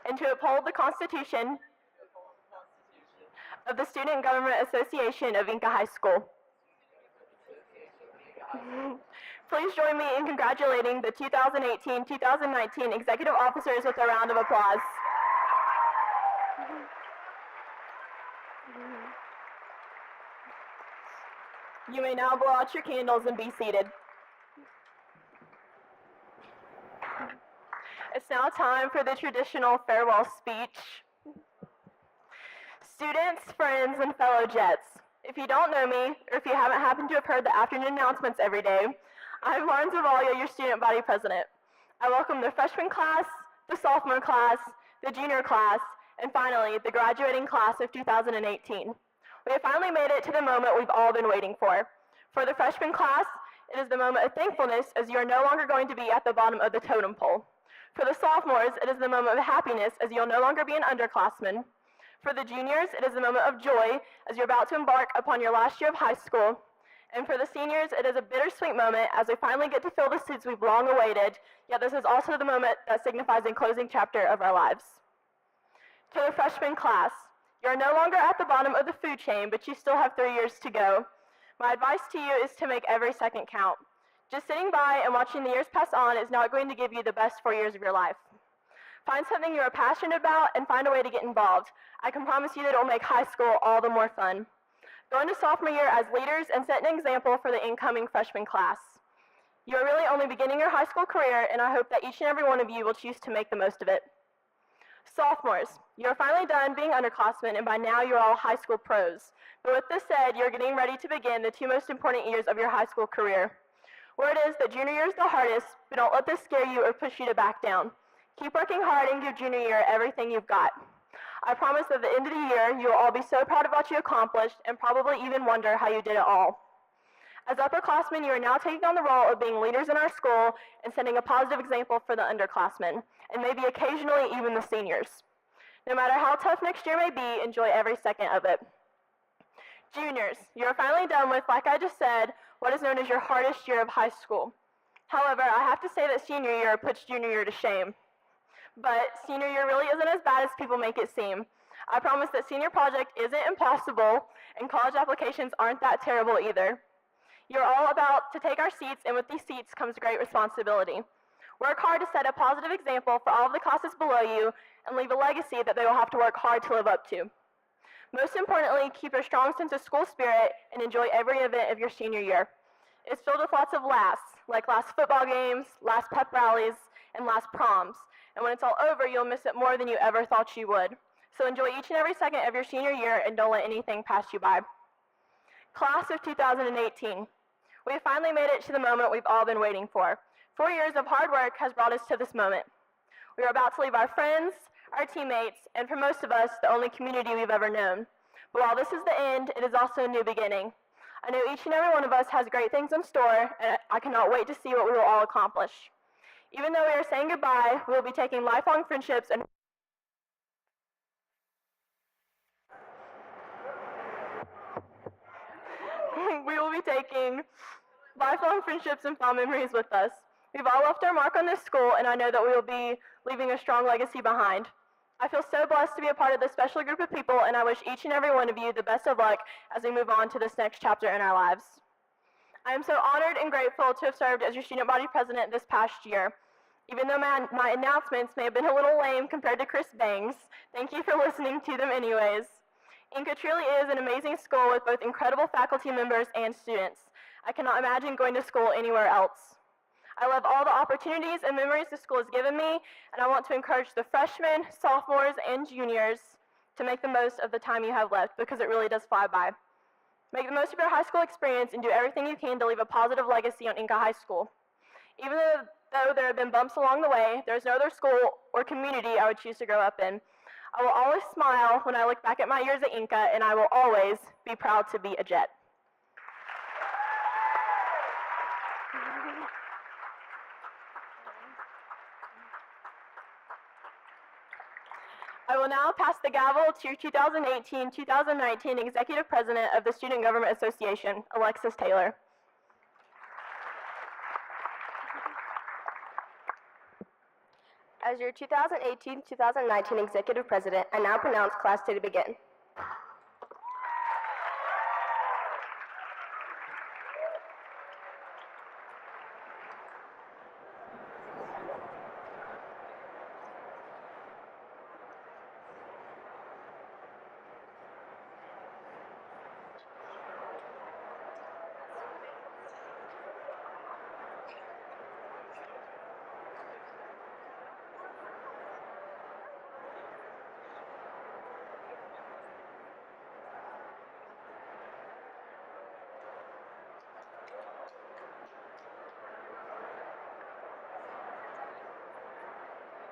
And to uphold the Constitution of the Student Government Association of Enka High School. Please join me in congratulating the 2018-2019 executive officers with a round of applause. You may now blow out your candles and be seated. It's now time for the traditional farewell speech. Students, friends, and fellow Jets, if you don't know me, or if you haven't happened to have heard the afternoon announcements every day, I'm Lauren Zavalia, your student body president. I welcome the freshman class, the sophomore class, the junior class, and finally, the graduating class of 2018. We have finally made it to the moment we've all been waiting for. For the freshman class, it is the moment of thankfulness as you are no longer going to be at the bottom of the totem pole. For the sophomores, it is the moment of happiness as you'll no longer be an underclassman. For the juniors, it is the moment of joy as you're about to embark upon your last year of high school. And for the seniors, it is a bittersweet moment as we finally get to fill the seats we've long awaited, yet this is also the moment that signifies the closing chapter of our lives. To the freshman class, you are no longer at the bottom of the food chain, but you still have 3 years to go. My advice to you is to make every second count. Just sitting by and watching the years pass on is not going to give you the best 4 years of your life. Find something you are passionate about and find a way to get involved. I can promise you that it will make high school all the more fun. Go into sophomore year as leaders and set an example for the incoming freshman class. You are really only beginning your high school career, and I hope that each and every one of you will choose to make the most of it. Sophomores, you are finally done being underclassmen, and by now you're all high school pros. But with this said, you're getting ready to begin the 2 most important years of your high school career. Word is that junior year is the hardest, but don't let this scare you or push you to back down. Keep working hard and give junior year everything you've got. I promise that at the end of the year, you will all be so proud of what you accomplished and probably even wonder how you did it all. As upperclassmen, you are now taking on the role of being leaders in our school and setting a positive example for the underclassmen, and maybe occasionally even the seniors. No matter how tough next year may be, enjoy every second of it. Juniors, you are finally done with, like I just said, what is known as your hardest year of high school. However, I have to say that senior year puts junior year to shame. But senior year really isn't as bad as people make it seem. I promise that senior project isn't impossible, and college applications aren't that terrible either. You're all about to take our seats, and with these seats comes great responsibility. Work hard to set a positive example for all of the classes below you, and leave a legacy that they will have to work hard to live up to. Most importantly, keep a strong sense of school spirit and enjoy every event of your senior year. It's filled with lots of laughs, like last football games, last pep rallies, and last proms. And when it's all over, you'll miss it more than you ever thought you would. So enjoy each and every second of your senior year and don't let anything pass you by. Class of 2018. We have finally made it to the moment we've all been waiting for. 4 years of hard work has brought us to this moment. We are about to leave our friends, our teammates, and for most of us, the only community we've ever known. But while this is the end, it is also a new beginning. I know each and every one of us has great things in store, and I cannot wait to see what we will all accomplish. Even though we are saying goodbye, we will be taking lifelong friendships and fond memories with us. We've all left our mark on this school, and I know that we will be leaving a strong legacy behind. I feel so blessed to be a part of this special group of people, and I wish each and every one of you the best of luck as we move on to this next chapter in our lives. I am so honored and grateful to have served as your student body president this past year. Even though my announcements may have been a little lame compared to Chris Bangs, thank you for listening to them anyways. Enka truly is an amazing school with both incredible faculty members and students. I cannot imagine going to school anywhere else. I love all the opportunities and memories the school has given me, and I want to encourage the freshmen, sophomores, and juniors to make the most of the time you have left because it really does fly by. Make the most of your high school experience and do everything you can to leave a positive legacy on Enka High School. Even though there have been bumps along the way, there is no other school or community I would choose to grow up in. I will always smile when I look back at my years at Enka, and I will always be proud to be a Jet. I will now pass the gavel to 2018-2019 Executive President of the Student Government Association, Alexis Taylor. As your 2018-2019 Executive President, I now pronounce Class 2 to begin.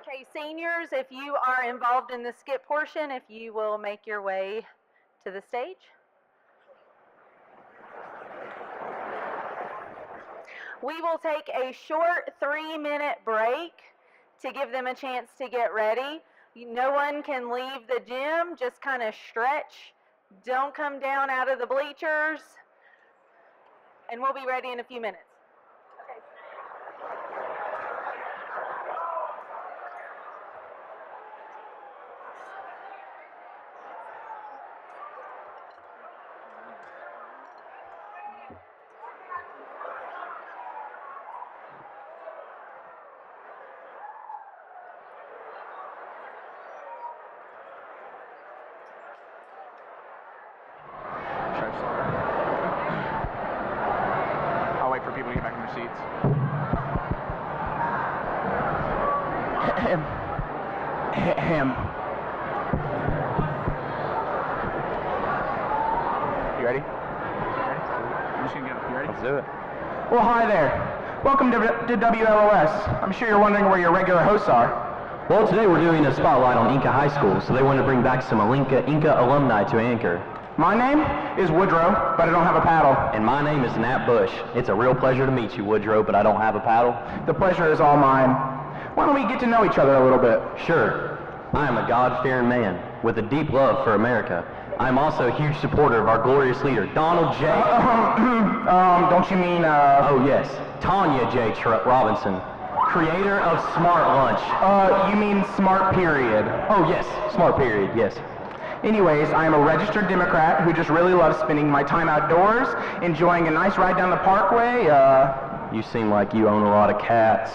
Okay, seniors, if you are involved in the skit portion, if you will make your way to the stage. We will take a short 3-minute break to give them a chance to get ready. No one can leave the gym, just kind of stretch. Don't come down out of the bleachers. And we'll be ready in a few minutes. I'll wait for people to get back in their seats. Him. You ready? I'm just gonna go. You ready? Let's do it. Well, hi there. Welcome to WLOS. I'm sure you're wondering where your regular hosts are. Well, today we're doing a spotlight on Enka High School, so they wanted to bring back some Enka alumni to anchor. My name is Woodrow, but I don't have a paddle. And my name is Nat Bush. It's a real pleasure to meet you, Woodrow, but I don't have a paddle. The pleasure is all mine. Why don't we get to know each other a little bit? Sure. I am a God-fearing man with a deep love for America. I am also a huge supporter of our glorious leader, Donald J. Don't you mean, Oh, yes. Tanya J. Robinson, creator of Smart Lunch. You mean smart period. Oh, yes. Smart period, yes. Anyways, I am a registered Democrat who just really loves spending my time outdoors, enjoying a nice ride down the parkway. You seem like you own a lot of cats.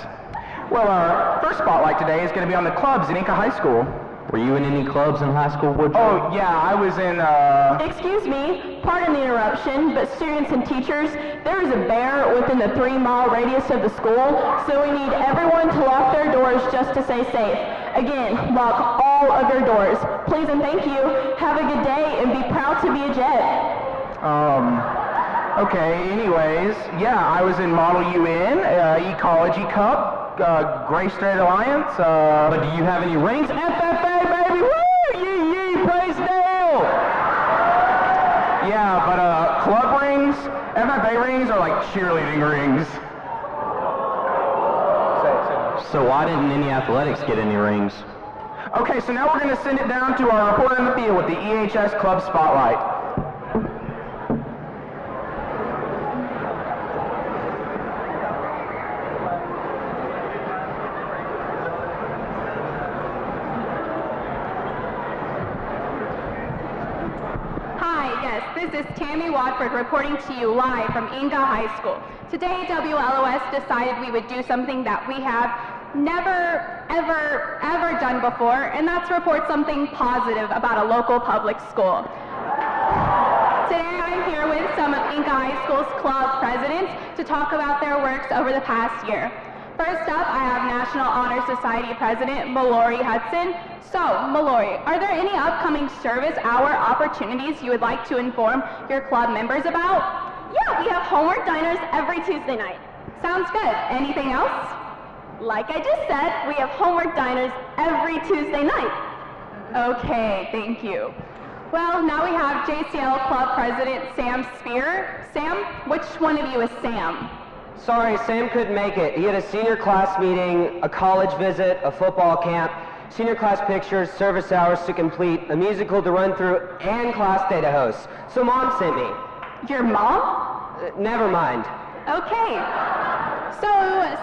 Well, our first spotlight today is going to be on the clubs at Enka High School. Were you in any clubs in high school, Woodrow? Oh, yeah, I was in, Excuse me, pardon the interruption, but students and teachers, there is a bear within the 3-mile radius of the school, so we need everyone to lock their doors just to stay safe. Again, lock all of your doors. Please and thank you. Have a good day and be proud to be a Jet. Okay, anyways, yeah, I was in Model UN, Ecology Cup, Gray Straight Alliance, But do you have any rings? FFA, baby! Woo! Yee yee! Praise Dale! Yeah, but, club rings, FFA rings are like cheerleading rings. So why didn't any athletics get any rings? Okay, so now we're going to send it down to our reporter in the field with the EHS Club Spotlight. This is Tammy Watford reporting to you live from Enka High School. Today, WLOS decided we would do something that we have never, ever done before, and that's report something positive about a local public school. Today, I'm here with some of Enka High School's club presidents to talk about their works over the past year. First up, I have National Honor Society President Mallory Hudson. So, Mallory, are there any upcoming service hour opportunities you would like to inform your club members about? Yeah, we have homework diners every Tuesday night. Sounds good. Anything else? Like I just said, we have homework diners every Tuesday night. Okay, thank you. Well, now we have JCL Club President Sam Spear. Sam, which one of you is Sam? Sorry, Sam couldn't make it. He had a senior class meeting, a college visit, a football camp, senior class pictures, service hours to complete, a musical to run through, and class day to host. So Mom sent me. Your mom? Never mind. Okay. So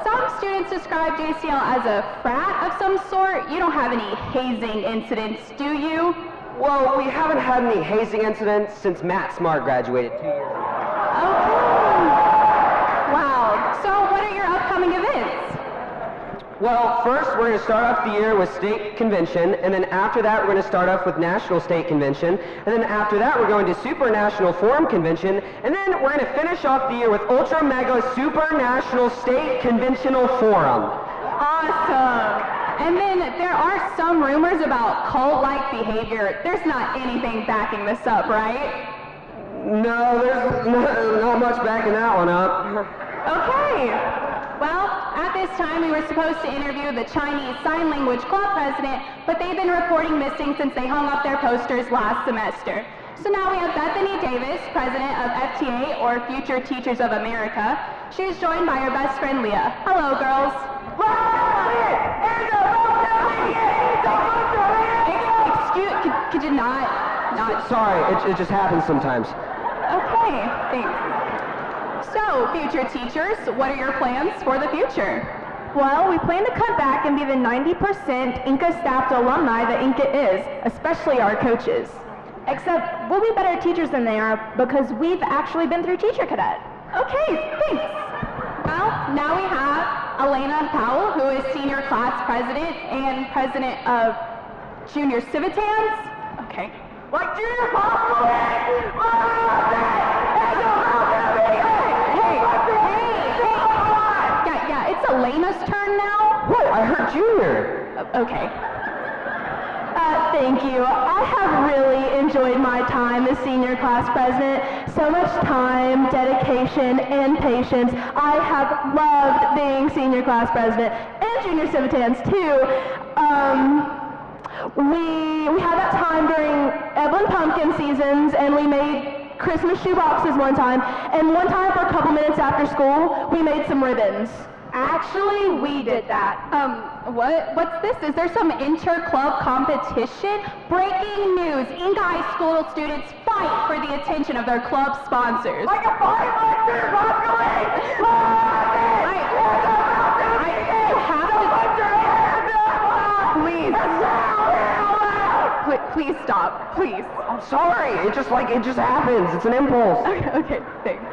some students describe JCL as a frat of some sort. You don't have any hazing incidents, do you? Well, we haven't had any hazing incidents since Matt Smart graduated 2 years ago. Okay. Wow. So what are your upcoming events? Well, first we're going to start off the year with state convention, and then after that we're going to start off with national state convention, and then after that we're going to super national forum convention, and then we're going to finish off the year with ultra mega super national state conventional forum. Awesome. And then there are some rumors about cult-like behavior. There's not anything backing this up, right? No, there's not much backing that one up. Okay. Well, at this time we were supposed to interview the Chinese Sign Language Club president, but they've been reporting missing since they hung up their posters last semester. So now we have Bethany Davis, president of FTA, or Future Teachers of America. She is joined by her best friend Leah. Hello, girls. Could you not? Sorry, it just happens sometimes. Okay, thanks. So, future teachers, what are your plans for the future? Well, we plan to cut back and be the 90% Enka staffed alumni that Enka is, especially our coaches. Except, we'll be better teachers than they are because we've actually been through Teacher Cadet. Okay, thanks. Well, now we have Elena Powell, who is senior class president and president of Junior Civitans. Okay. Like junior possible! Yeah, it's Elena's turn now. What? I heard Junior. Okay. Thank you. I have really enjoyed my time as senior class president. So much time, dedication, and patience. I have loved being senior class president and junior civitans too. We had that time during Evelyn Pumpkin seasons, and we made Christmas shoe boxes one time, and one time for a couple minutes after school, we made some ribbons. Actually, we did that. What's this? Is there some inter-club competition? Breaking news! Enka High School students fight for the attention of their club sponsors. Like a fight like this, Please stop, please. I'm sorry. It just happens. It's an impulse. Okay, thanks.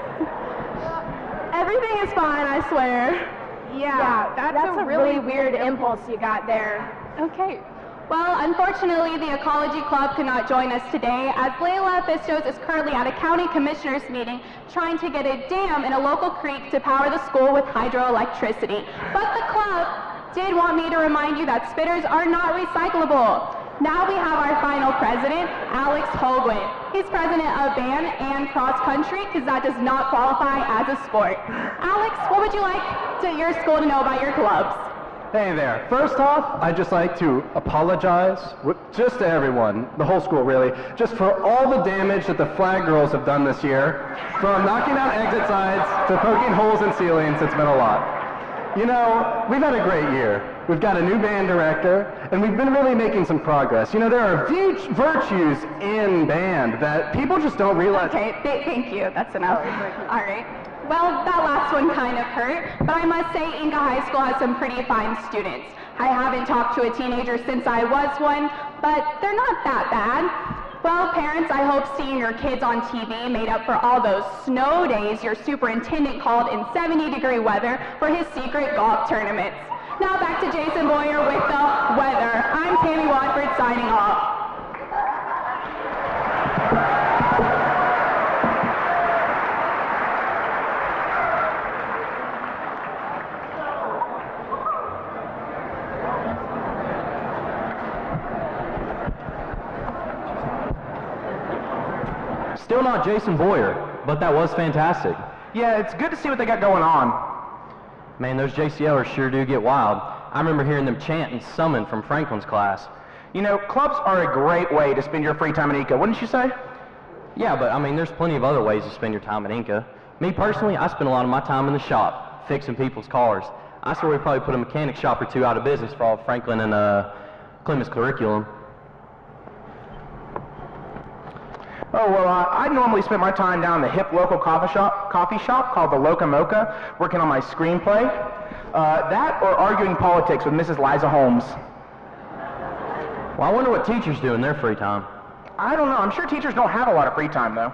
Everything is fine, I swear. Yeah, that's a really weird impulse you got there. Okay. Well, unfortunately, the Ecology Club could not join us today, as Layla Fistos is currently at a county commissioners meeting trying to get a dam in a local creek to power the school with hydroelectricity. But the club did want me to remind you that spitters are not recyclable. Now we have our final president, Alex Holguin. He's president of band and cross country because that does not qualify as a sport. Alex, what would you like your school to know about your clubs? Hey there. First off, I'd just like to apologize just to everyone, the whole school really, just for all the damage that the flag girls have done this year. From knocking down exit signs to poking holes in ceilings, it's been a lot. You know, we've had a great year. We've got a new band director, and we've been really making some progress. You know, there are virtues in band that people just don't realize. Okay, thank you. That's enough. All right. Well, that last one kind of hurt, but I must say Enka High School has some pretty fine students. I haven't talked to a teenager since I was one, but they're not that bad. Well, parents, I hope seeing your kids on TV made up for all those snow days your superintendent called in 70-degree weather for his secret golf tournaments. Now back to Jason Boyer with the weather. I'm Tammy Watford signing off. Still not Jason Boyer, but that was fantastic. Yeah, it's good to see what they got going on. Man, those JCLers sure do get wild. I remember hearing them chant and summon from Franklin's class. You know, clubs are a great way to spend your free time in Enka, wouldn't you say? Yeah, but I mean, there's plenty of other ways to spend your time at Enka. Me personally, I spend a lot of my time in the shop, fixing people's cars. I swear we probably put a mechanic shop or two out of business for all Franklin and Clemens' curriculum. Oh, well, I normally spend my time down in the hip local coffee shop called the Loca Mocha, working on my screenplay. That or arguing politics with Mrs. Liza Holmes. Well, I wonder what teachers do in their free time. I don't know. I'm sure teachers don't have a lot of free time, though.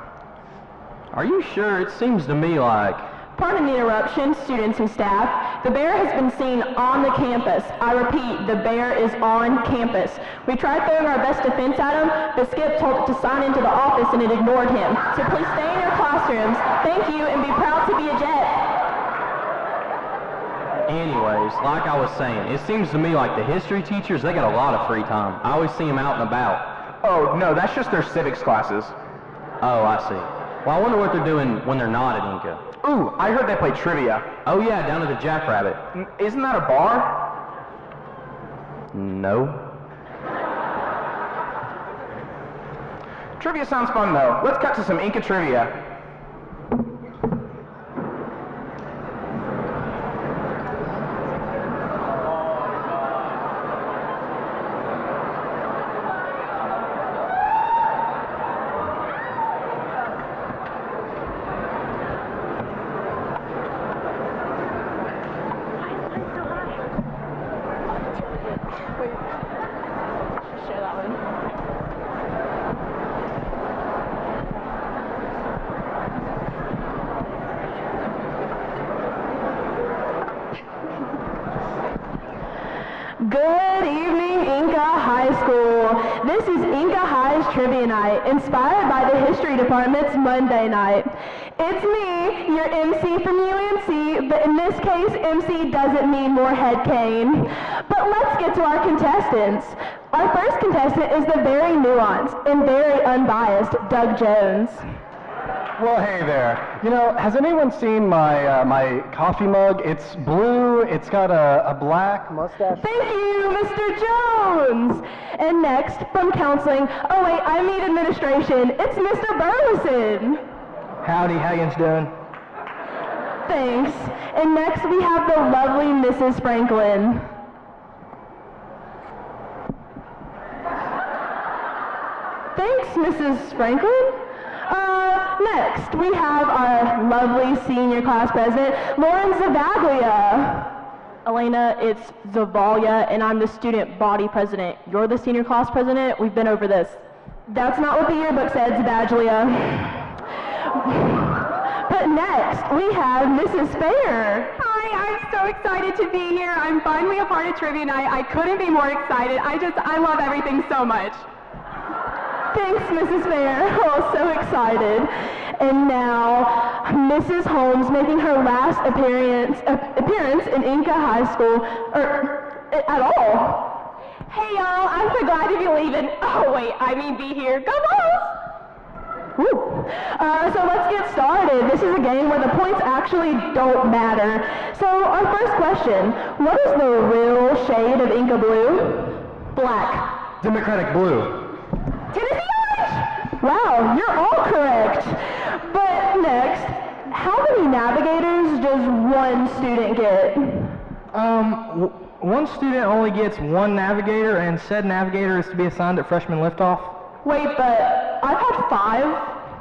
Are you sure? It seems to me like... Pardon the interruption, students and staff. The bear has been seen on the campus. I repeat, the bear is on campus. We tried throwing our best defense at him, but Skip told it to sign into the office and it ignored him. So please stay in your classrooms. Thank you, and be proud to be a Jet. Anyways, like I was saying, it seems to me like the history teachers, they got a lot of free time. I always see them out and about. Oh, no, that's just their civics classes. Oh, I see. Well, I wonder what they're doing when they're not at Enka. Ooh, I heard they play trivia. Oh yeah, down at the Jackrabbit. Isn't that a bar? No. Trivia sounds fun though. Let's cut to some Enka trivia. Good evening, Enka High School. This is Enka High's Trivia Night, inspired by the History Department's Monday Night. It's me, your MC from UNC, but in this case, MC doesn't mean more head cane. But let's get to our contestants. Our first contestant is the very nuanced and very unbiased Doug Jones. Well, hey there. You know, has anyone seen my my coffee mug? It's blue. It's got a black mustache. Thank you, Mr. Jones. And next, from counseling, oh wait, I mean administration, it's Mr. Burleson. Howdy, how you doing? Thanks. And next we have the lovely Mrs. Franklin. Thanks, Mrs. Franklin. Next, we have our lovely senior class president, Lauren Zavaglia. Elena, it's Zavalia, and I'm the student body president. You're the senior class president? We've been over this. That's not what the yearbook said, Zavaglia. But next, we have Mrs. Fair. Hi, I'm so excited to be here. I'm finally a part of Trivia Night. I couldn't be more excited. I love everything so much. Thanks, Mrs. Fair. Oh, so excited. And now, Mrs. Holmes making her last appearance in Enka High School, or at all. Hey, y'all, I'm so glad to be leaving. Oh, wait, I mean be here. Go Bulls! Woo. So let's get started. This is a game where the points actually don't matter. So our first question, what is the real shade of Enka blue? Black. Democratic blue. Tennessee Orange! Wow, you're all correct. But next, how many navigators does one student get? One student only gets one navigator, and said navigator is to be assigned at freshman liftoff. Wait, but I've had 5.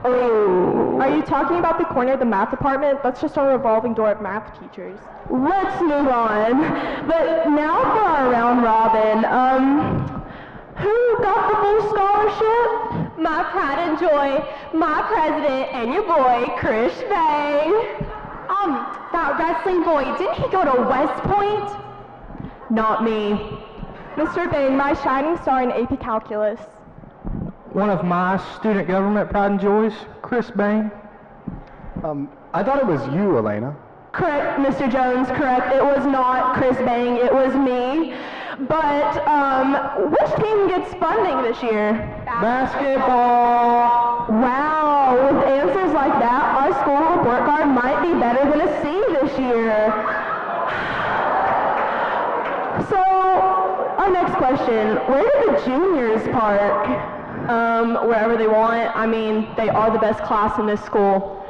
Oh. Are you talking about the corner of the math department? That's just our revolving door of math teachers. Let's move on. But now for our round robin. Who got the full scholarship? My pride and joy, my president, and your boy, Chris Bang. That wrestling boy, didn't he go to West Point? Not me. Mr. Bang, my shining star in AP Calculus. One of my student government pride and joys, Chris Bain. I thought it was you, Elena. Correct, Mr. Jones, correct. It was not Chris Bang, it was me. But, which team gets funding this year? Basketball! Wow, with answers like that, our school report card might be better than a C this year. So, our next question, where do the juniors park? Wherever they want. I mean, they are the best class in this school.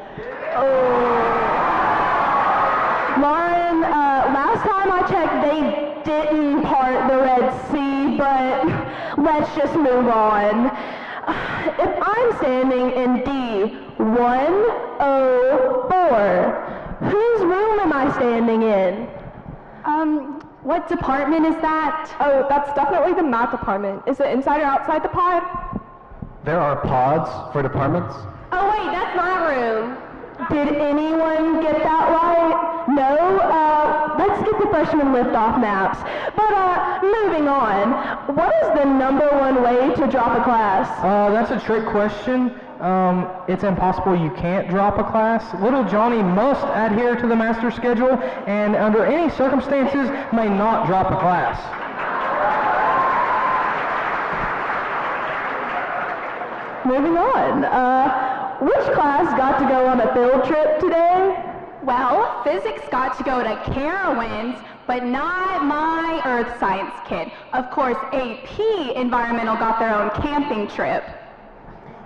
Lauren, last time I checked, they didn't part the Red Sea, but let's just move on. If I'm standing in D104, whose room am I standing in? What department is that? Oh, that's definitely the math department. Is it inside or outside the pod? There are pods for departments. Oh wait, that's my room. Did anyone get that right? No? Let's get the freshman liftoff maps. But, moving on, what is the #1 way to drop a class? That's a trick question. It's impossible. You can't drop a class. Little Johnny must adhere to the master schedule and under any circumstances may not drop a class. Moving on, which class got to go on a field trip today? Well, physics got to go to Carowinds, but not my earth science kid. Of course, AP Environmental got their own camping trip.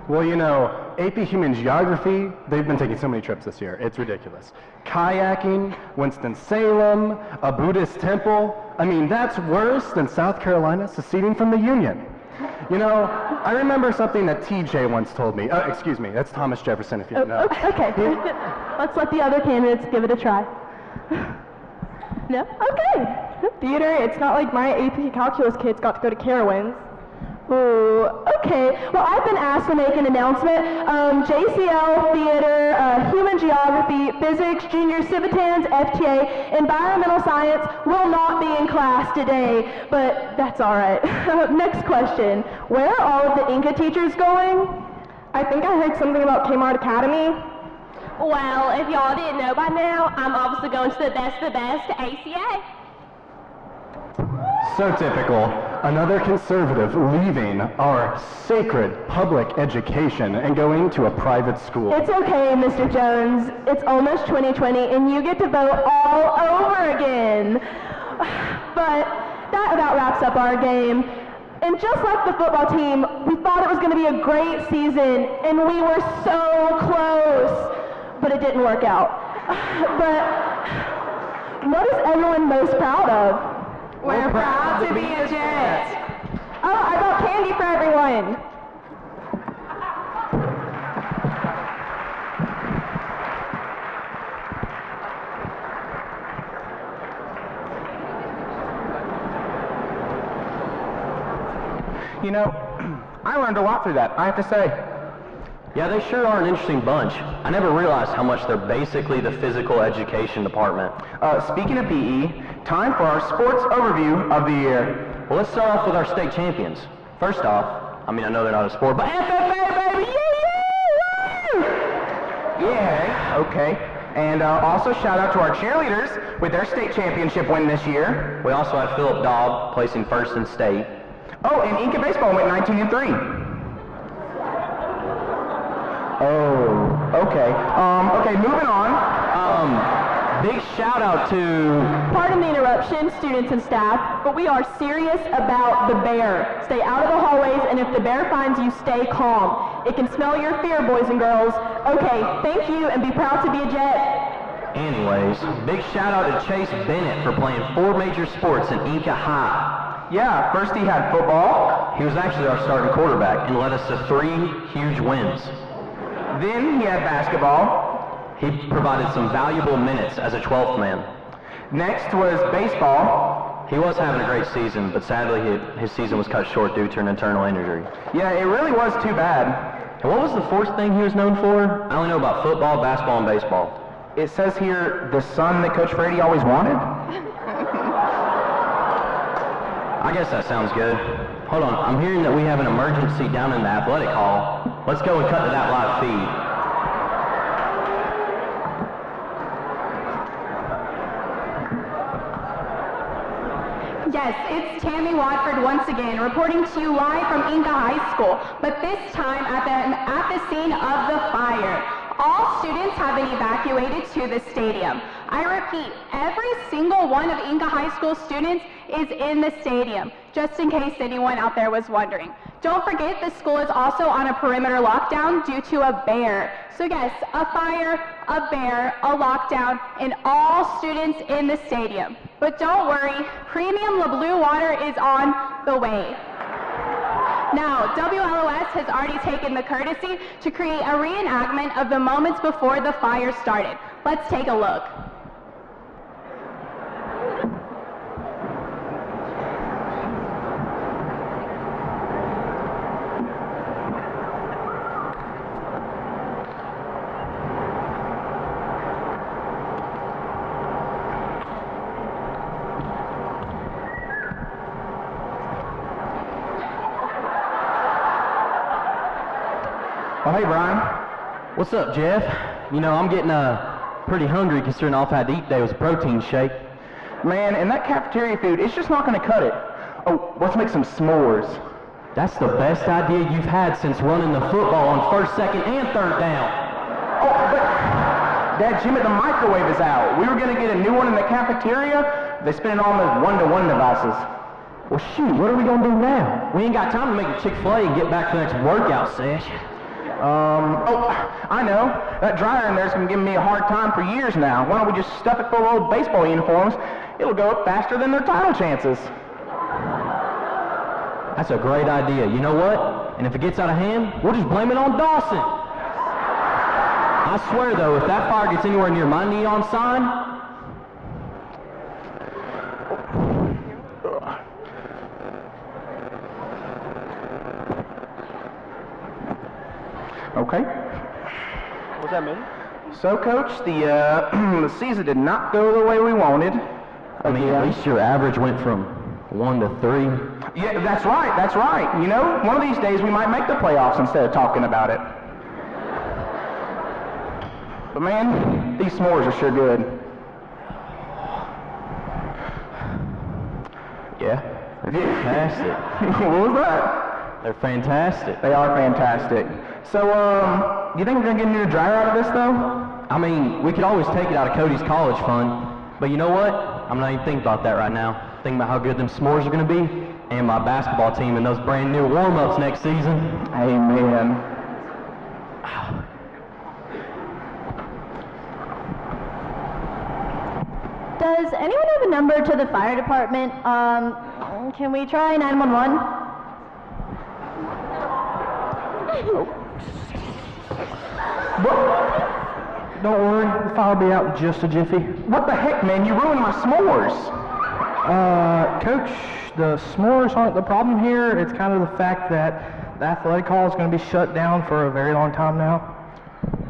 Well, you know, AP Human Geography, they've been taking so many trips this year. It's ridiculous. Kayaking, Winston-Salem, a Buddhist temple. I mean, that's worse than South Carolina seceding from the Union. You know, I remember something that TJ once told me. Excuse me, that's Thomas Jefferson, if you don't know. Okay, let's let the other candidates give it a try. No? Okay. Theater, it's not like my AP Calculus kids got to go to Carowinds. Ooh, okay. Well, I've been asked to make an announcement. JCL, Theater, Human Geography, Physics, Junior Civitans, FTA, Environmental Science will not be in class today, but that's all right. Next question. Where are all of the Enka teachers going? I think I heard something about Kmart Academy. Well, if y'all didn't know by now, I'm obviously going to the best ACA. So typical. Another conservative leaving our sacred public education and going to a private school. It's okay, Mr. Jones. It's almost 2020 and you get to vote all over again. But that about wraps up our game. And just like the football team, we thought it was going to be a great season and we were so close, but it didn't work out. But what is everyone most proud of? We're proud to be a Jet. Oh, I brought candy for everyone. You know, I learned a lot through that, I have to say. Yeah, they sure are an interesting bunch. I never realized how much they're basically the physical education department. Speaking of PE, time for our sports overview of the year. Well, let's start off with our state champions. First off, I know they're not a sport, but FFA, baby! Yeah, okay. And also shout out to our cheerleaders with their state championship win this year. We also had Philip Daub placing first in state. Oh, and Enka baseball went 19-3. Oh, okay. Okay, moving on. Big shout out to... Pardon the interruption, students and staff, but we are serious about the bear. Stay out of the hallways, and if the bear finds you, stay calm. It can smell your fear, boys and girls. Okay, thank you, and be proud to be a Jet. Anyways, big shout out to Chase Bennett for playing 4 major sports in Enka High. Yeah, first he had football. He was actually our starting quarterback and led us to 3 huge wins. Then he had basketball. He provided some valuable minutes as a 12th man. Next was baseball. He was having a great season, but sadly his season was cut short due to an internal injury. Yeah, it really was too bad. And what was the 4th thing he was known for? I only know about football, basketball, and baseball. It says here, the son that Coach Brady always wanted. I guess that sounds good. Hold on, I'm hearing that we have an emergency down in the athletic hall. Let's go and cut to that live feed. Yes, it's Tammy Watford once again, reporting to you live from Enka High School, but this time at the scene of the fire. All students have been evacuated to the stadium. I repeat, every single one of Enka High School students is in the stadium, just in case anyone out there was wondering. Don't forget, the school is also on a perimeter lockdown due to a bear. So yes, a fire, a bear, a lockdown, and all students in the stadium. But don't worry, premium LeBlue water is on the way. Now, WLOS has already taken the courtesy to create a reenactment of the moments before the fire started. Let's take a look. Oh, hey, Brian. What's up, Jeff? You know, I'm getting pretty hungry considering all I've had to eat today was a protein shake. Man, and that cafeteria food, it's just not going to cut it. Oh, let's make some s'mores. That's the best idea you've had since running the football on first, second, and third down. Oh, but Dad, Jim, the microwave is out. We were going to get a new one in the cafeteria. They spin it on the one-to-one devices. Well, shoot, what are we going to do now? We ain't got time to make a Chick-fil-A and get back to the next workout session. Oh, I know. That dryer in there's been giving me a hard time for years now. Why don't we just stuff it full of old baseball uniforms? It'll go up faster than their title chances. That's a great idea. You know what? And if it gets out of hand, we'll just blame it on Dawson. I swear, though, if that fire gets anywhere near my neon sign... Okay. What's that mean? So, Coach, the season did not go the way we wanted. I mean, at least your average went from 1 to 3. Yeah, that's right. You know, one of these days we might make the playoffs instead of talking about it. But man, these s'mores are sure good. Yeah, they're fantastic. What was that? They're fantastic. They are fantastic. So, you think we're gonna get a new dryer out of this, though? I mean, we could always take it out of Cody's college fund. But you know what? I'm not even thinking about that right now. Thinking about how good them s'mores are gonna be, and my basketball team and those brand new warm-ups next season. Amen. Does anyone have a number to the fire department? Can we try 911? What? Don't worry, the fire will be out in just a jiffy. What the heck, man? You ruined my s'mores. Coach, the s'mores aren't the problem here. It's kind of the fact that the athletic hall is going to be shut down for a very long time now.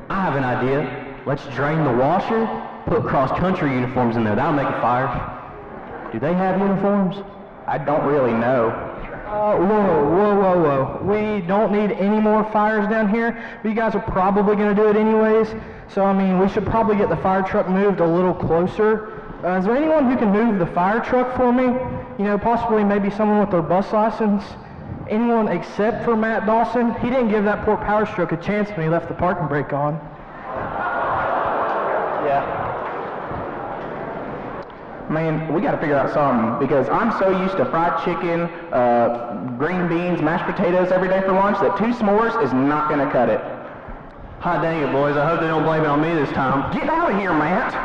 I have an idea. Let's drain the washer, put cross-country uniforms in there. That'll make a fire. Do they have uniforms? I don't really know. Whoa. We don't need any more fires down here. But you guys are probably going to do it anyways. So, I mean, we should probably get the fire truck moved a little closer. Is there anyone who can move the fire truck for me? You know, possibly maybe someone with their bus license? Anyone except for Matt Dawson? He didn't give that poor power stroke a chance when he left the parking brake on. Yeah. Man, we got to figure out something, because I'm so used to fried chicken, green beans, mashed potatoes every day for lunch that 2 s'mores is not going to cut it. Hot dang it, boys. I hope they don't blame it on me this time. Get out of here, Matt.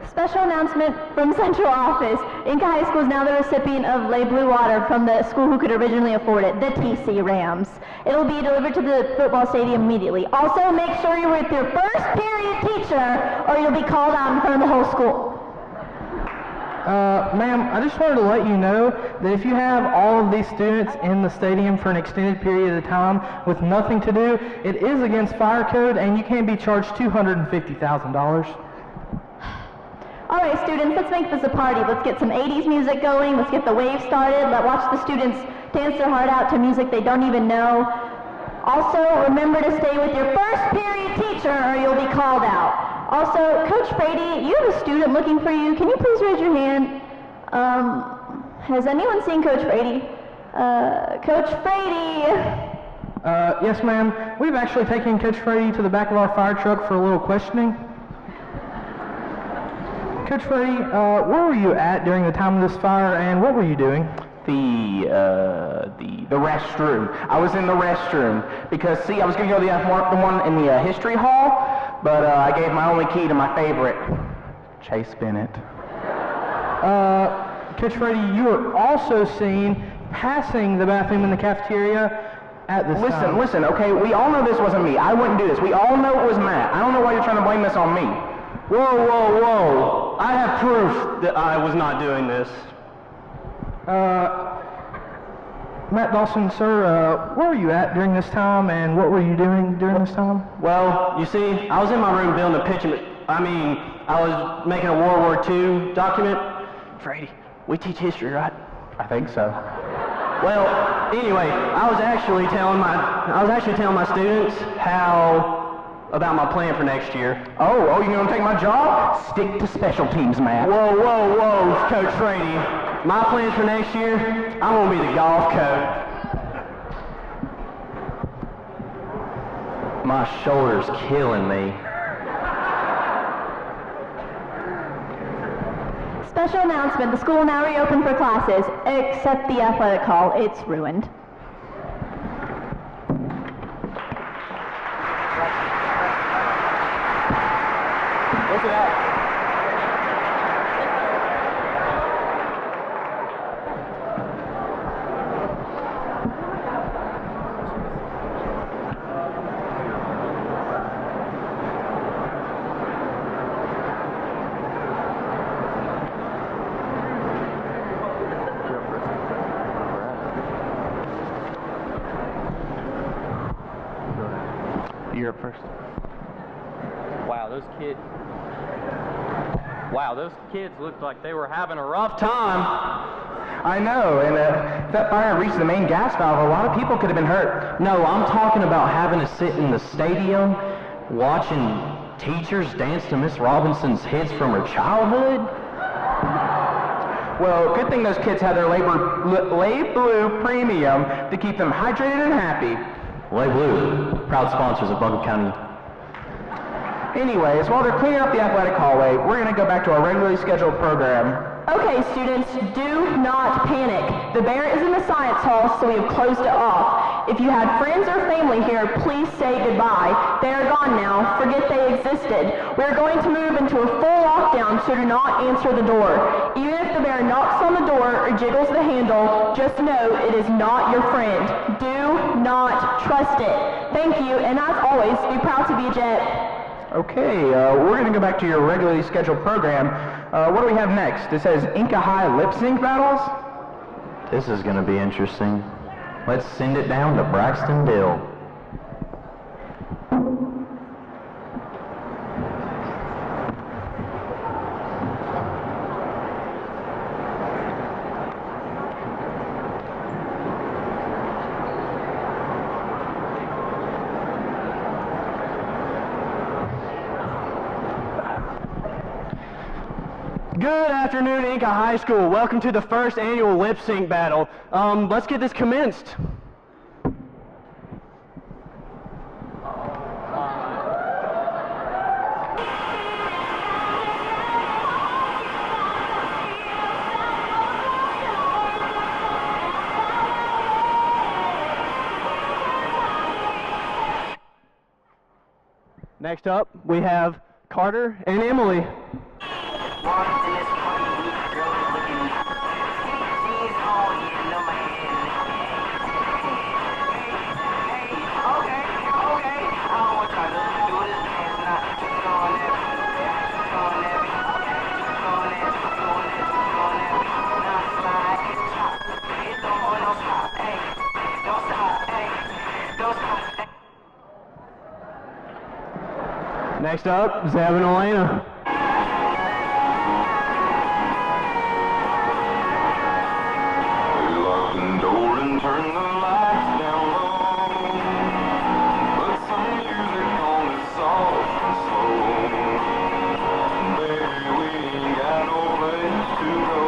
Special announcement from Central Office. Enka High School is now the recipient of Lay Blue Water from the school who could originally afford it, the TC Rams. It'll be delivered to the football stadium immediately. Also, make sure you're with your first period teacher or you'll be called out in front of the whole school. Ma'am, I just wanted to let you know that if you have all of these students in the stadium for an extended period of time with nothing to do, it is against fire code and you can be charged $250,000. All right, students, let's make this a party. Let's get some 80s music going. Let's get the wave started. Let's watch the students dance their heart out to music they don't even know. Also, remember to stay with your first period teacher or you'll be called out. Also, Coach Frady, you have a student looking for you. Can you please raise your hand? Has anyone seen Coach Frady? Coach Frady! Yes, ma'am. We've actually taken Coach Frady to the back of our fire truck for a little questioning. Coach Frady, where were you at during the time of this fire, and what were you doing? The restroom. I was in the restroom because, see, I was going to go to the one in the history hall, but I gave my only key to my favorite, Chase Bennett. Coach Frady, you were also seen passing the bathroom in the cafeteria at this time. Listen, okay, we all know this wasn't me. I wouldn't do this. We all know it was Matt. I don't know why you're trying to blame this on me. Whoa. I have proof that I was not doing this. Matt Dawson, sir, where were you at during this time, and what were you doing during this time? Well, you see, I was in my room building a picture. I was making a World War II document. Frady, we teach history, right? I think so. Well, anyway, I was actually telling my students how about my plan for next year. Oh, you gonna take my job? Stick to special teams, Matt. Whoa, Coach Brady. My plans for next year, I'm gonna be the golf coach. My shoulder's killing me. Special announcement, the school will now reopen for classes, except the athletic hall. It's ruined. Look at that. You're up first. Wow, those kids looked like they were having a rough time. I know, and if that fire reached the main gas valve, a lot of people could have been hurt. No, I'm talking about having to sit in the stadium watching teachers dance to Miss Robinson's hits from her childhood. Well, good thing those kids had their Lay Blue Premium to keep them hydrated and happy. Lay Blue, proud sponsors of Buncombe County. Anyways, while they're cleaning up the athletic hallway, we're going to go back to our regularly scheduled program. Okay, students, do not panic. The bear is in the science hall, so we have closed it off. If you had friends or family here, please say goodbye. They are gone now. Forget they existed. We are going to move into a full lockdown, so do not answer the door. Even if the bear knocks on the door or jiggles the handle, just know it is not your friend. Do not trust it. Thank you, and as always, be proud to be a Jet. Okay, we're going to go back to your regularly scheduled program. What do we have next? It says Enka High lip sync battles. This is going to be interesting. Let's send it down to Braxton Dill. Good afternoon, Enka High School. Welcome to the first annual lip sync battle. Let's get this commenced. Next up, we have Carter and Emily. Next up, Zab and Elena. We locked the door and turned the lights down low. Put some music on that's soft and slow. Baby, we ain't got no place to go.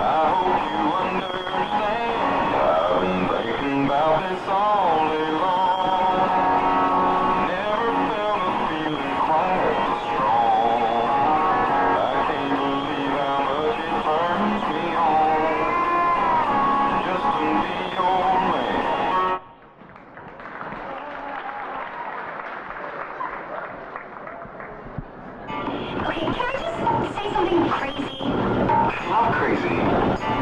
I hope you understand. I've been thinking about this all day long. How crazy?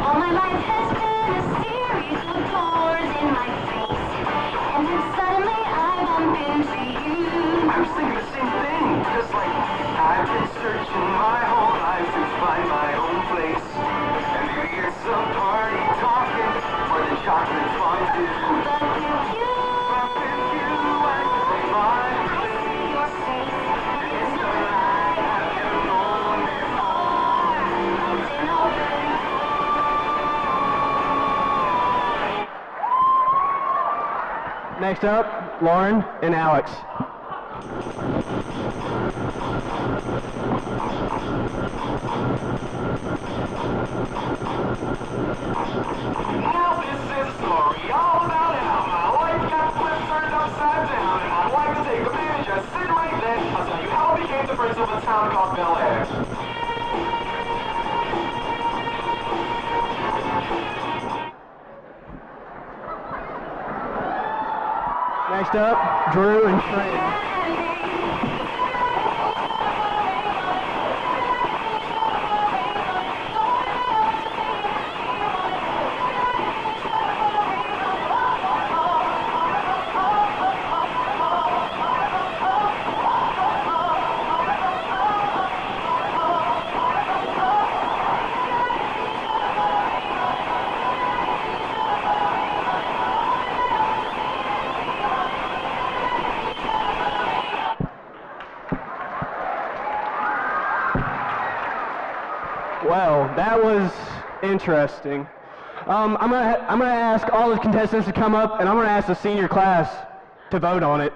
All my life has been a series of doors in my face, and then suddenly I bump into you. I was thinking the same thing, just like I've been searching my whole life to find my own place. And maybe it's a party talking for the chocolate fondue. But with you, I know mine. I see your face. It's the light I've never known before. Something open. Next up, Lauren and Alex. Now this is a story all about how my life got flipped, turned upside down, and I'd like to take a minute, just sit right there. I'll tell you how I became the prince of a town called Bel Air. Next up, Drew and Trent. Well, that was interesting. I'm gonna ask all the contestants to come up, and I'm gonna ask the senior class to vote on it.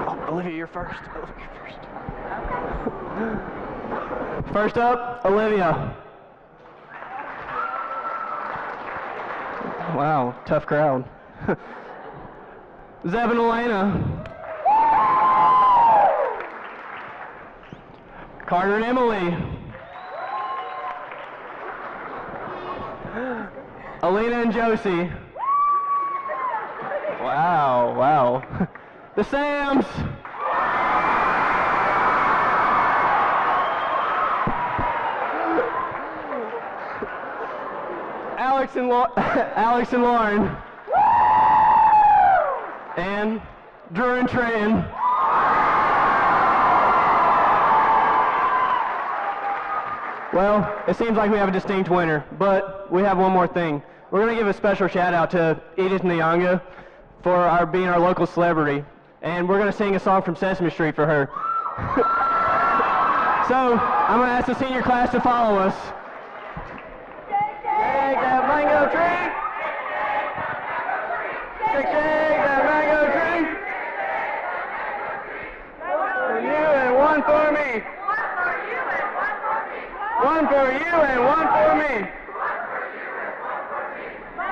Oh, Olivia, you're first. Olivia, you're first. First up, Olivia. Wow, tough crowd. Zeb and Elena. Carter and Emily. Alina and Josie. Wow, wow. The Sams. Alex and Lauren. And Drew and Tran. Well, it seems like we have a distinct winner, but we have one more thing. We're going to give a special shout out to Edith Nyanga for being our local celebrity, and we're going to sing a song from Sesame Street for her. So, I'm going to ask the senior class to follow us. Shake that mango tree. Shake that mango tree. For you and one for me. One for you and one for me.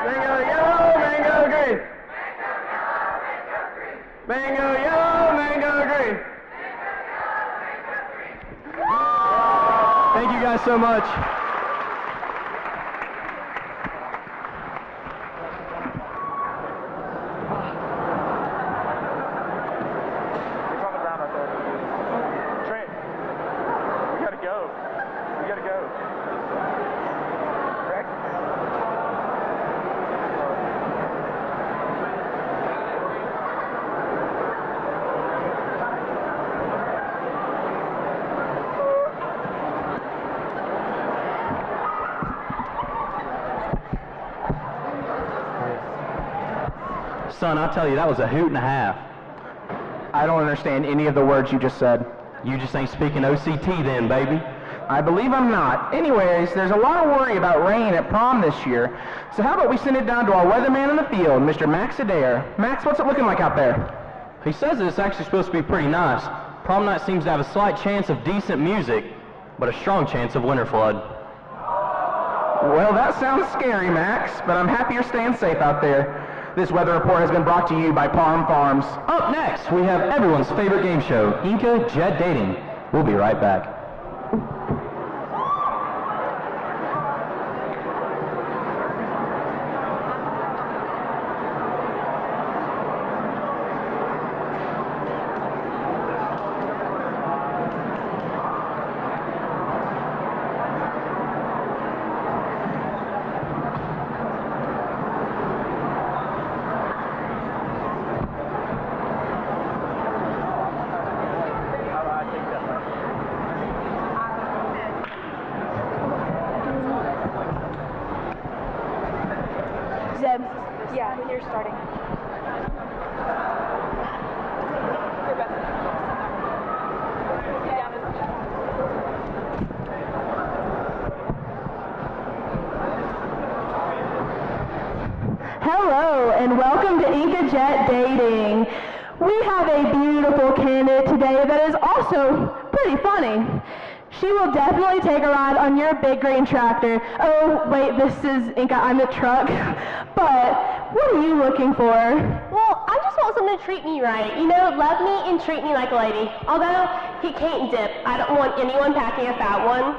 Mango yellow, mango green. Mango yellow, mango green. Thank you guys so much. Son, I tell you, that was a hoot and a half. I don't understand any of the words you just said. You just ain't speaking OCT then, baby. I believe I'm not. Anyways, there's a lot of worry about rain at prom this year. So how about we send it down to our weatherman in the field, Mr. Max Adair. Max, what's it looking like out there? He says that it's actually supposed to be pretty nice. Prom night seems to have a slight chance of decent music, but a strong chance of winter flood. Well, that sounds scary, Max, but I'm happy you're staying safe out there. This weather report has been brought to you by Palm Farms. Up next, we have everyone's favorite game show, Enka Jet Dating. We'll be right back. Zeb. Yeah, when you're starting. to Enka Jet Dating. We have a beautiful candidate today that is also pretty funny. She will definitely take a ride on your big green tractor. Oh, wait, this is Enka, I'm the truck. But what are you looking for? Well, I just want someone to treat me right. You know, love me and treat me like a lady. Although he can't dip, I don't want anyone packing a fat one.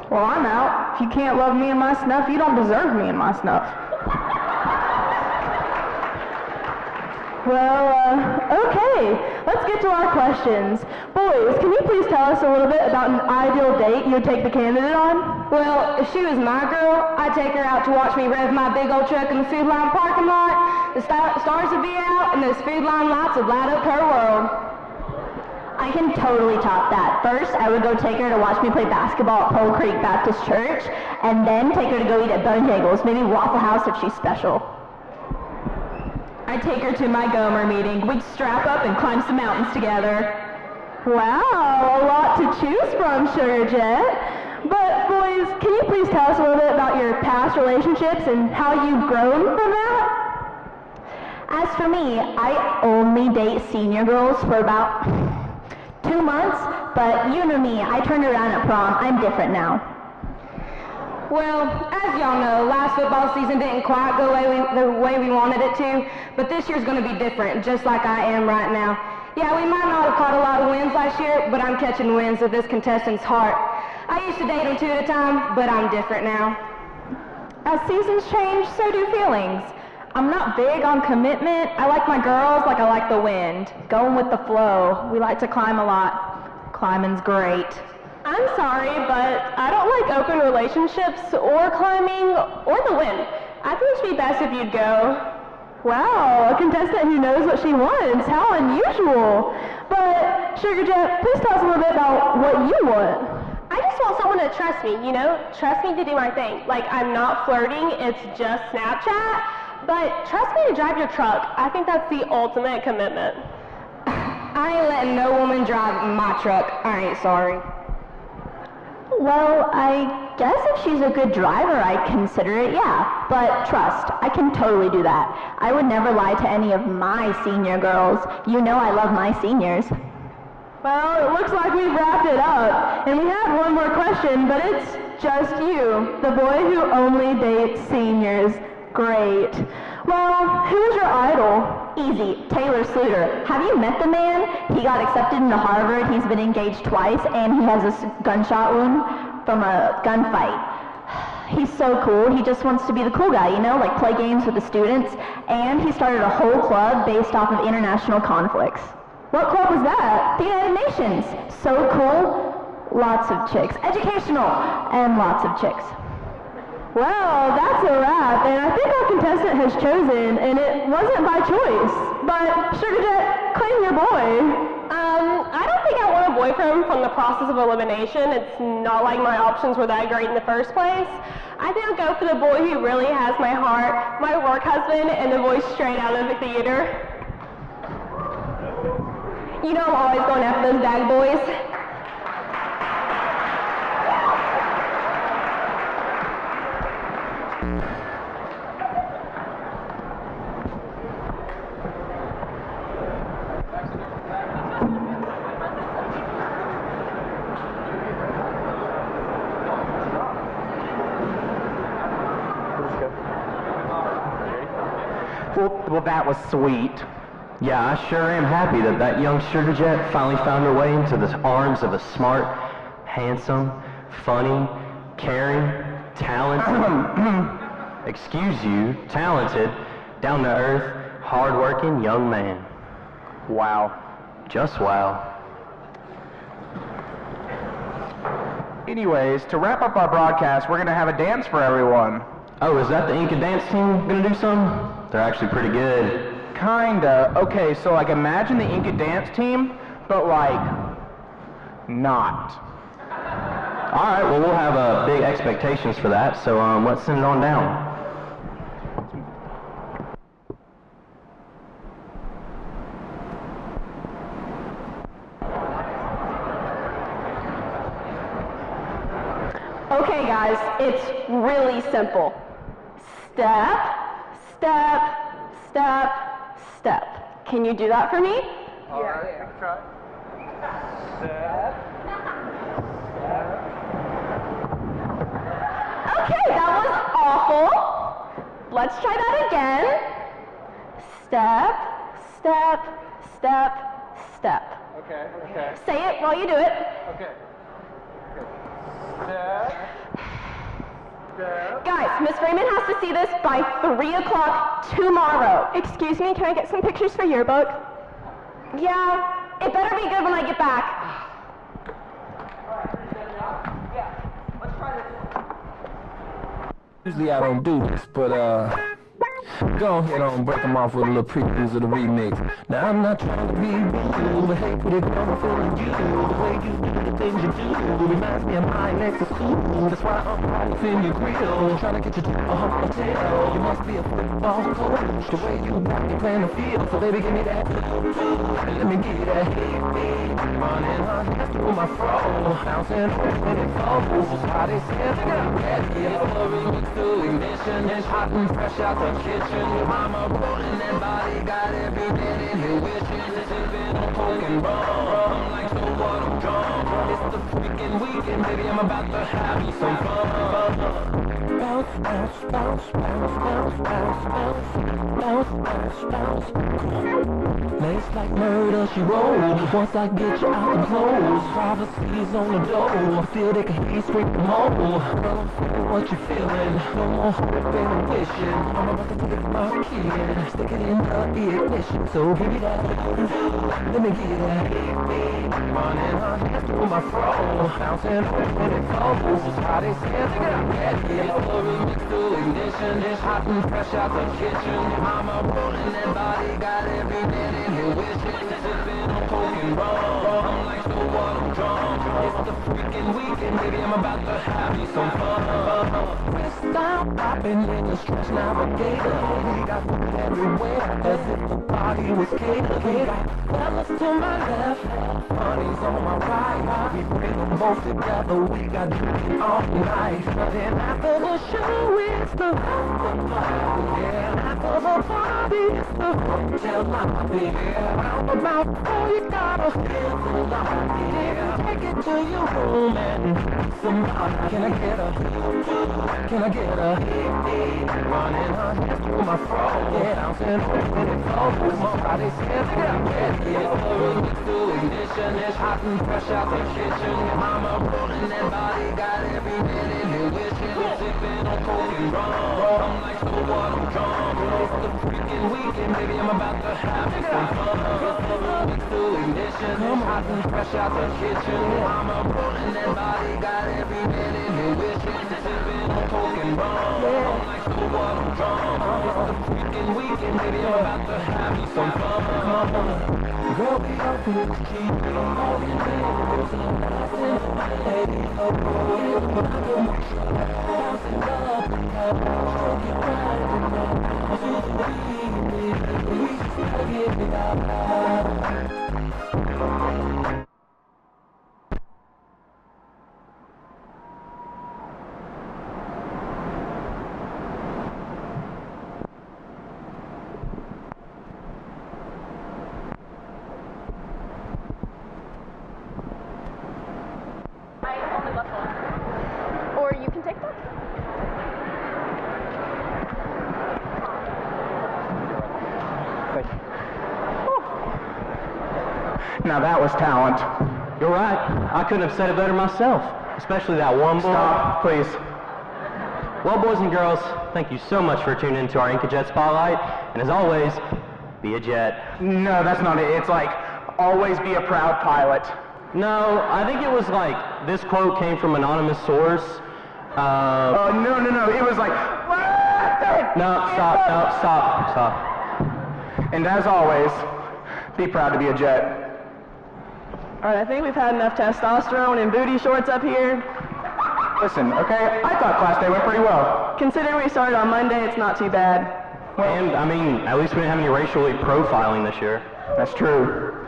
Well, I'm out. If you can't love me and my snuff, you don't deserve me and my snuff. Well, okay, let's get to our questions. Boys, can you please tell us a little bit about an ideal date you would take the candidate on? Well, if she was my girl, I'd take her out to watch me rev my big old truck in the Food Line parking lot. The stars would be out, and those Food Line lights would light up her world. I can totally top that. First, I would go take her to watch me play basketball at Pole Creek Baptist Church, and then take her to go eat at Bojangles, maybe Waffle House if she's special. I'd take her to my Gomer meeting. We'd strap up and climb some mountains together. Wow, a lot to choose from, Sugar Jet. But boys, can you please tell us a little bit about your past relationships and how you've grown from that? As for me, I only date senior girls for about 2 months, but you know me, I turned around at prom. I'm different now. Well, as y'all know, last football season didn't quite go the way we wanted it to, but this year's going to be different, just like I am right now. Yeah, we might not have caught a lot of wins last year, but I'm catching wins with this contestant's heart. I used to date them 2 at a time, but I'm different now. As seasons change, so do feelings. I'm not big on commitment. I like my girls like I like the wind. Going with the flow. We like to climb a lot. Climbing's great. I'm sorry, but I don't like open relationships or climbing or the wind. I think it would be best if you'd go. Wow, a contestant who knows what she wants. How unusual. But, Sugar Jet, please tell us a little bit about what you want. I just want someone to trust me, you know? Trust me to do my thing. Like, I'm not flirting, it's just Snapchat. But trust me to drive your truck. I think that's the ultimate commitment. I ain't letting no woman drive my truck. I ain't sorry. Well, I guess if she's a good driver, I'd consider it, yeah. But trust, I can totally do that. I would never lie to any of my senior girls. You know I love my seniors. Well, it looks like we've wrapped it up. And we have one more question, but it's just you, the boy who only dates seniors. Great. Well, who's your idol? Easy, Taylor Sluter. Have you met the man? He got accepted into Harvard, he's been engaged twice, and he has a gunshot wound from a gunfight. He's so cool. He just wants to be the cool guy, you know, like play games with the students, and he started a whole club based off of international conflicts. What club was that? The United Nations. So cool. Lots of chicks. Educational, and lots of chicks. Well, that's a wrap, and I think our contestant has chosen, and it wasn't by choice. But, Sugar Jet, claim your boy. I don't think I want a boyfriend from the process of elimination. It's not like my options were that great in the first place. I think I'll go for the boy who really has my heart, my work husband, and the voice straight out of the theater. You know I'm always going after those bag boys. Well, that was sweet. Yeah, I sure am happy that that young Sugar Jet finally found her way into the arms of a smart, handsome, funny, caring, talented, excuse you, talented, down-to-earth, hard-working young man. Wow. Just wow. Anyways, to wrap up our broadcast, we're going to have a dance for everyone. Oh, is that the Enka dance team gonna do something? They're actually pretty good. Kinda. Okay, so like imagine the Enka dance team, but like, not. Alright, well we'll have big expectations for that, so let's send it on down. Okay guys, it's really simple. Step, step, step, step. Can you do that for me? All right, try. Step. Okay, that was awful. Let's try that again. Step, step, step, step. Okay, okay. Say it while you do it. Okay. Step. Step. Guys, Miss Raymond has to see this by 3 o'clock tomorrow. Excuse me, can I get some pictures for yearbook? Yeah, it better be good when I get back. Usually I don't do this, but go ahead on, break them off with a little previews of the remix. Now I'm not trying to be rude, but hey, pretty girl, I'm feeling you. The way you do the things you do reminds me of my next to school. That's why I'm right in your grill, trying to get you to a hotel. You must be a football coach, the way you got me playing the field. So baby, give me that, and let me give you that. Running on through my fro, bouncing when it falls. How they say they got ready, it's the remix to ignition. It's hot and fresh out the kitchen. Your mama rolling that body, got every man in here wishing. Sipping on coke and rum. I'm like, so what, I'm drunk. It's the freaking weekend, baby, I'm about to have me some fun. Bounce, bounce, bounce, bounce, bounce, bounce, bounce, bounce, bounce, bounce. Lace like murder, she rolled. Once I get you out the clothes, privacy's on the door. Feel they can hear you scream from home. Girl, I'm feeling what you feeling. No more hoping and wishing. I'm about to take my key and stick it in the ignition. So give me that, let me give you that. Running on through my fro, bouncing when it falls. How they say they got ready. It's the remix to ignition. It's hot and fresh out the kitchen. Your mama rolling that body, got every man in here wishing. Sipping on coke and rum. I'm like, so what, I'm drunk. It's the freaking weekend, baby, I'm about to have me some fun. Wrist down, popping in the stretch navigator. We got food everywhere, as if the party was catered. We got fellas to my left, honey's on my right. We bring them both together, we got drinking all night. Then after the show, it's the after party. Yeah, after the party, it's the hotel lobby. Yeah, round about before you gotta feel the lobby. Yeah, take it to your room and somebody. Can I get a? Can I get a? Running on through my fro. Yeah, bouncing when it falls. My body says they got ready. It's the remix to ignition. It's hot and fresh out the kitchen. Your mama rolling that body, got every man in here wishing. Sipping on coke and rum. I'm like, so what, I'm drunk. It's the freaking weekend, baby, I'm about to have me some fun. It's the remix to ignition. It's hot and fresh out the kitchen. Your mama rolling that body, got every man in here wishing. Sipping on coke and rum. I'm like, so what, I'm drunk. It's the freaking weekend, baby, I'm about to have me some fun. Girl, we out to the street, all you need is a nice lady. Oh, bouncing up and down, stroke it right and down. Feel the beat, we still give it out. Or you can take that. Thank you. Now that was talent. You're right. I couldn't have said it better myself, especially that one boy. Stop, please. Well, boys and girls, thank you so much for tuning into our Enka Jet Spotlight. And as always, be a jet. No, that's not it. It's like, always be a proud pilot. No, I think it was like, this quote came from anonymous source. Oh, no. It was like, No, stop. And as always, be proud to be a jet. All right, I think we've had enough testosterone and booty shorts up here. Listen, okay, I thought class day went pretty well. Considering we started on Monday, it's not too bad. And, I mean, at least we didn't have any racially profiling this year. That's true.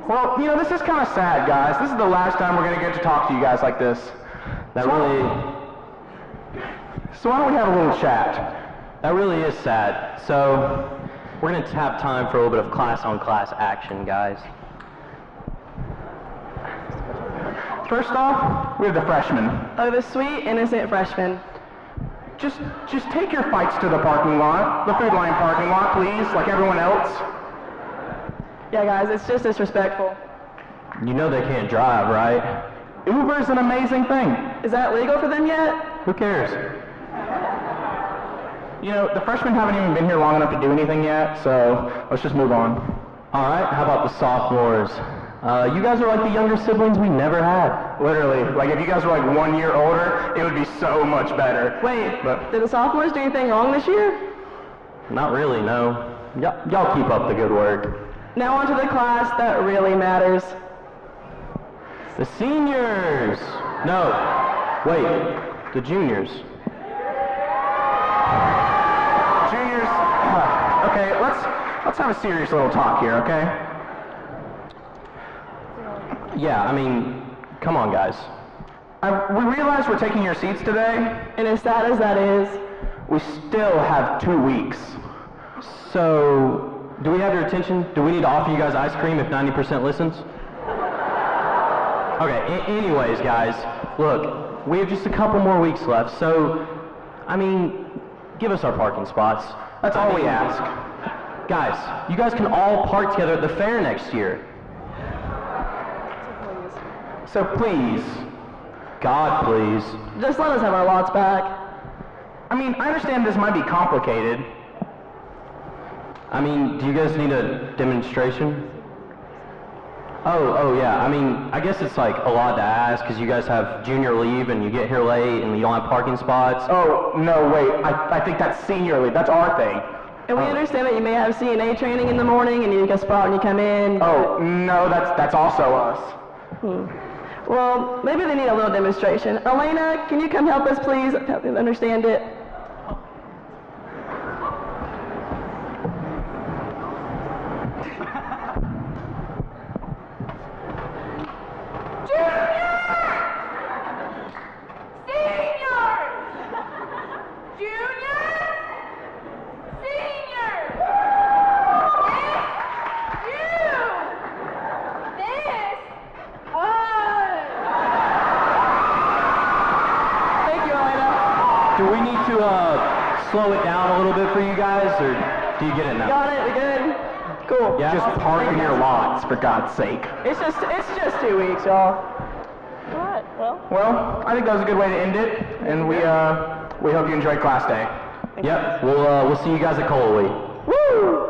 Well, you know, this is kind of sad, guys. This is the last time we're going to get to talk to you guys like this. So why don't we have a little chat? That really is sad. So, we're going to have time for a little bit of class-on-class action, guys. First off, we have the freshmen. Oh, the sweet, innocent freshmen. Just take your fights to the parking lot, the food line parking lot, please, like everyone else. Yeah, guys, it's just disrespectful. You know they can't drive, right? Uber's an amazing thing. Is that legal for them yet? Who cares? You know, the freshmen haven't even been here long enough to do anything yet, so let's just move on. All right, how about the sophomores? You guys are like the younger siblings we never had. Literally, like if you guys were like 1 year older, it would be so much better. Wait, did the sophomores do anything wrong this year? Not really, no. Y'all keep up the good work. Now on to the class that really matters. The seniors! No, wait, the juniors. Juniors, okay, let's have a serious little talk here, okay? Yeah, I mean, come on, guys. We realize we're taking your seats today. And as sad as that is, we still have 2 weeks. So, do we have your attention? Do we need to offer you guys ice cream if 90% listens? Okay, anyways, guys, look, we have just a couple more weeks left, so, I mean, give us our parking spots. That's all we ask. Guys, you guys can all park together at the fair next year. So please, God, please. Just let us have our lots back. I mean, I understand this might be complicated. I mean, do you guys need a demonstration? Oh yeah, I mean, I guess it's like a lot to ask because you guys have junior leave and you get here late and you don't have parking spots. Oh, no, wait, I think that's senior leave, that's our thing. And we understand that you may have CNA training in the morning and you get a spot when you come in. Oh, no, that's also us. Well, maybe they need a little demonstration. Elena, can you come help us, please? Help them understand it. Slow it down a little bit for you guys, or do you get it now? Got it, we're good. Cool. Yeah? Just park in your lots, for God's sake. It's just 2 weeks, y'all. Alright, Well, I think that was a good way to end it, and we hope you enjoyed class day. Yep, we'll see you guys at Coley. Woo!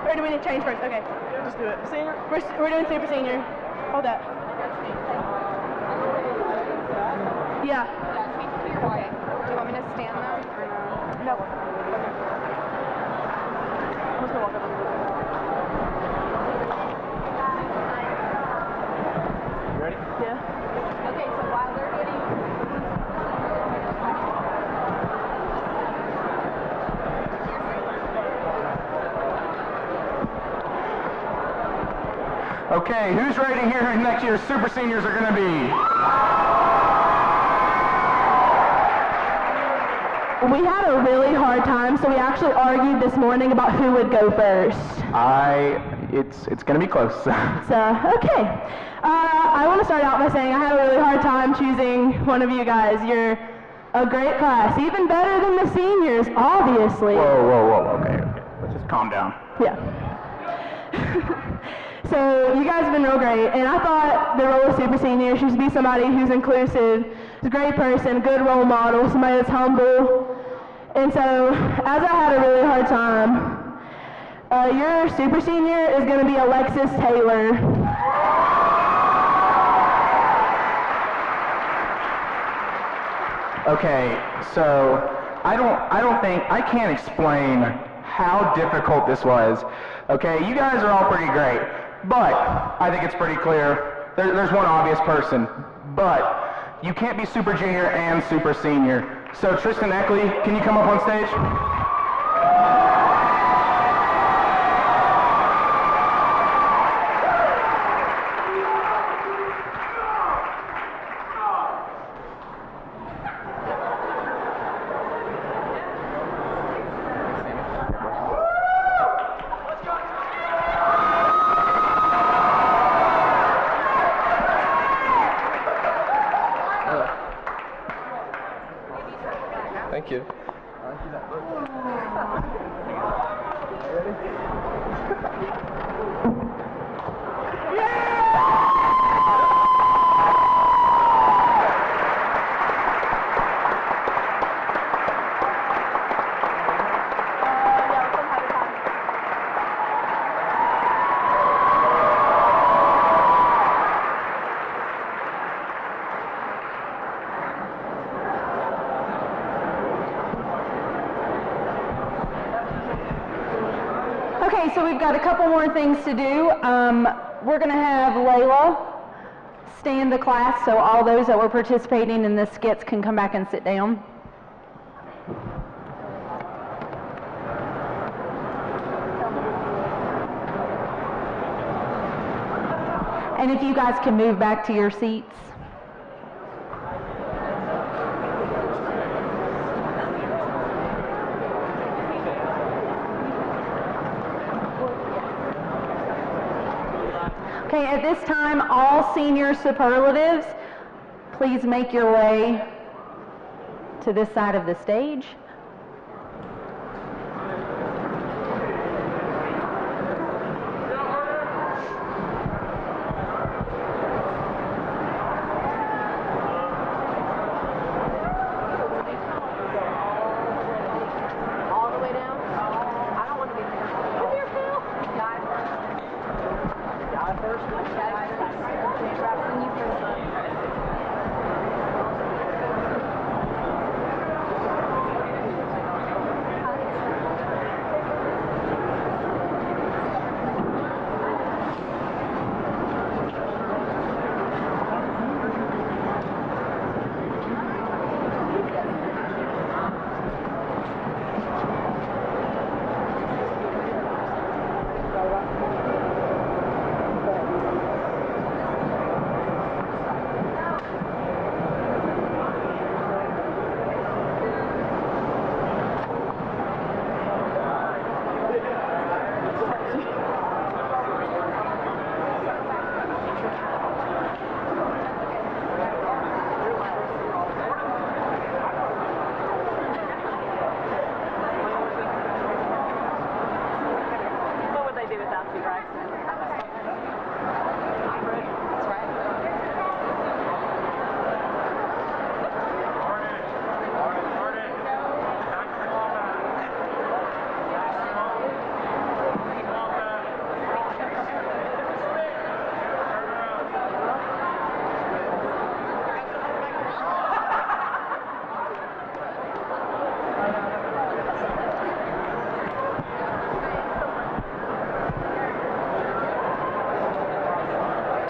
Or do we need to change first? Okay. Just do it. Senior? We're doing super senior. Hold that. Yeah. Okay. Do you want me to stand them or no? No. I'm just gonna walk over. You ready? Yeah. Okay, so while they're getting... Okay, who's ready to hear who next year's super seniors are going to be? We had a really hard time, so we actually argued this morning about who would go first. It's going to be close. Okay. I want to start out by saying I had a really hard time choosing one of you guys. You're a great class, even better than the seniors, obviously. Whoa, okay. Let's just calm down. Yeah. So you guys have been real great, and I thought the role of super senior should be somebody who's inclusive, a great person, good role model, somebody that's humble. And so, as I had a really hard time, your super senior is going to be Alexis Taylor. Okay, so I can't explain how difficult this was. Okay, you guys are all pretty great, but I think it's pretty clear there's one obvious person, but you can't be super junior and super senior. So Tristan Eckley, can you come up on stage? Thank you. Okay, so we've got a couple more things to do. We're going to have Layla stand the class so all those that were participating in the skits can come back and sit down. And if you guys can move back to your seats. Okay, at this time, all senior superlatives, please make your way to this side of the stage.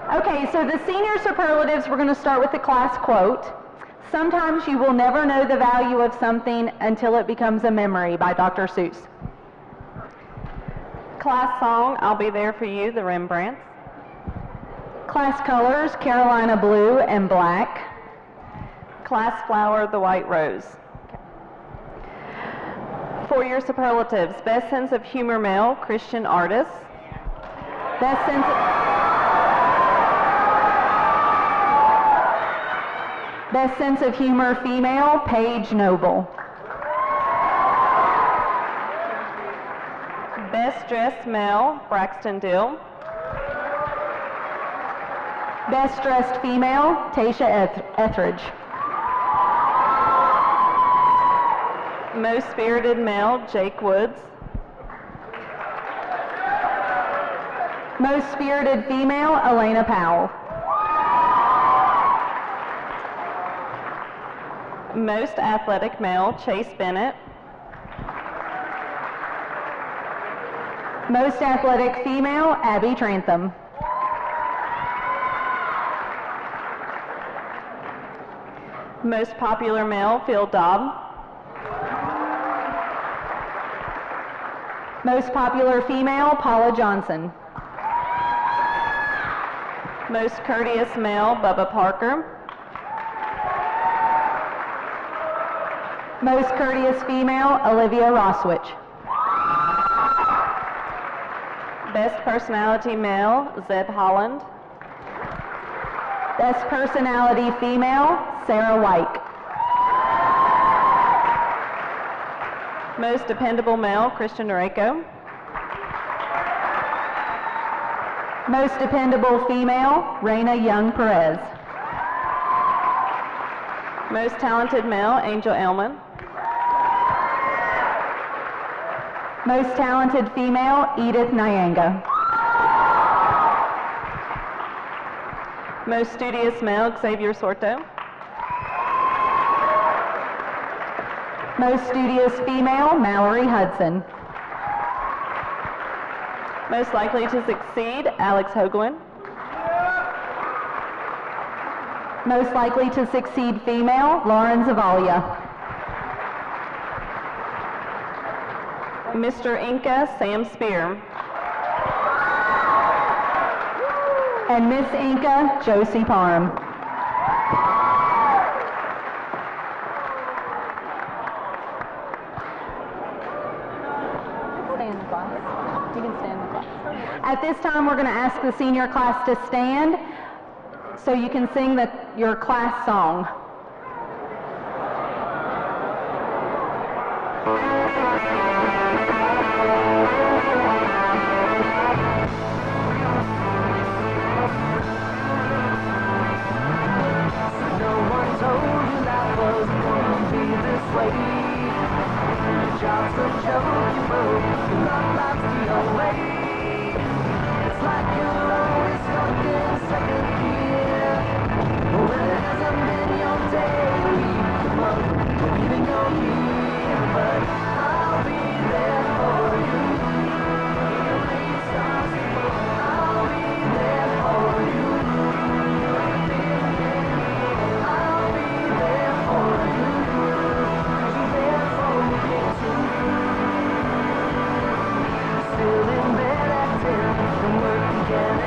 Okay, so the senior superlatives, we're going to start with the class quote. Sometimes you will never know the value of something until it becomes a memory, by Dr. Seuss. Class song, I'll Be There For You, the Rembrandts. Class colors, Carolina blue and black. Class flower, the white rose. For your superlatives, best sense of humor male, Christian artist. Best sense of humor female, Paige Noble. Best dressed male, Braxton Dill. Best dressed female, Tasha Etheridge. Most spirited male, Jake Woods. Most spirited female, Elena Powell. Most athletic male, Chase Bennett. Most athletic female, Abby Trantham. Most popular male, Phil Dobb. Most popular female, Paula Johnson. Most courteous male, Bubba Parker. Most courteous female, Olivia Roswich. Best personality male, Zeb Holland. Best personality female, Sarah White. Most dependable male, Christian Noreko. Most dependable female, Raina Young Perez. Most talented male, Angel Elman. Most talented female, Edith Nyanga. Most studious male, Xavier Sorto. Most studious female, Mallory Hudson. Most likely to succeed, Alex Hoagland. Most likely to succeed female, Lauren Zavalia. Mr. Enka, Sam Spear. And Miss Enka, Josie Parham. Stay in the class. You can stay in the class. At this time, we're going to ask the senior class to stand so you can sing your class song. Job's a joke you broke, your love life's the old way. It's like you're always stuck in second gear. Well, it hasn't been your day, week, your month, or even your year, but I'll be there for you. When the rain starts to fall, I'll be there for you. I'll be there for you. 'Cause you're there for me too. Still in bed at 10, and work again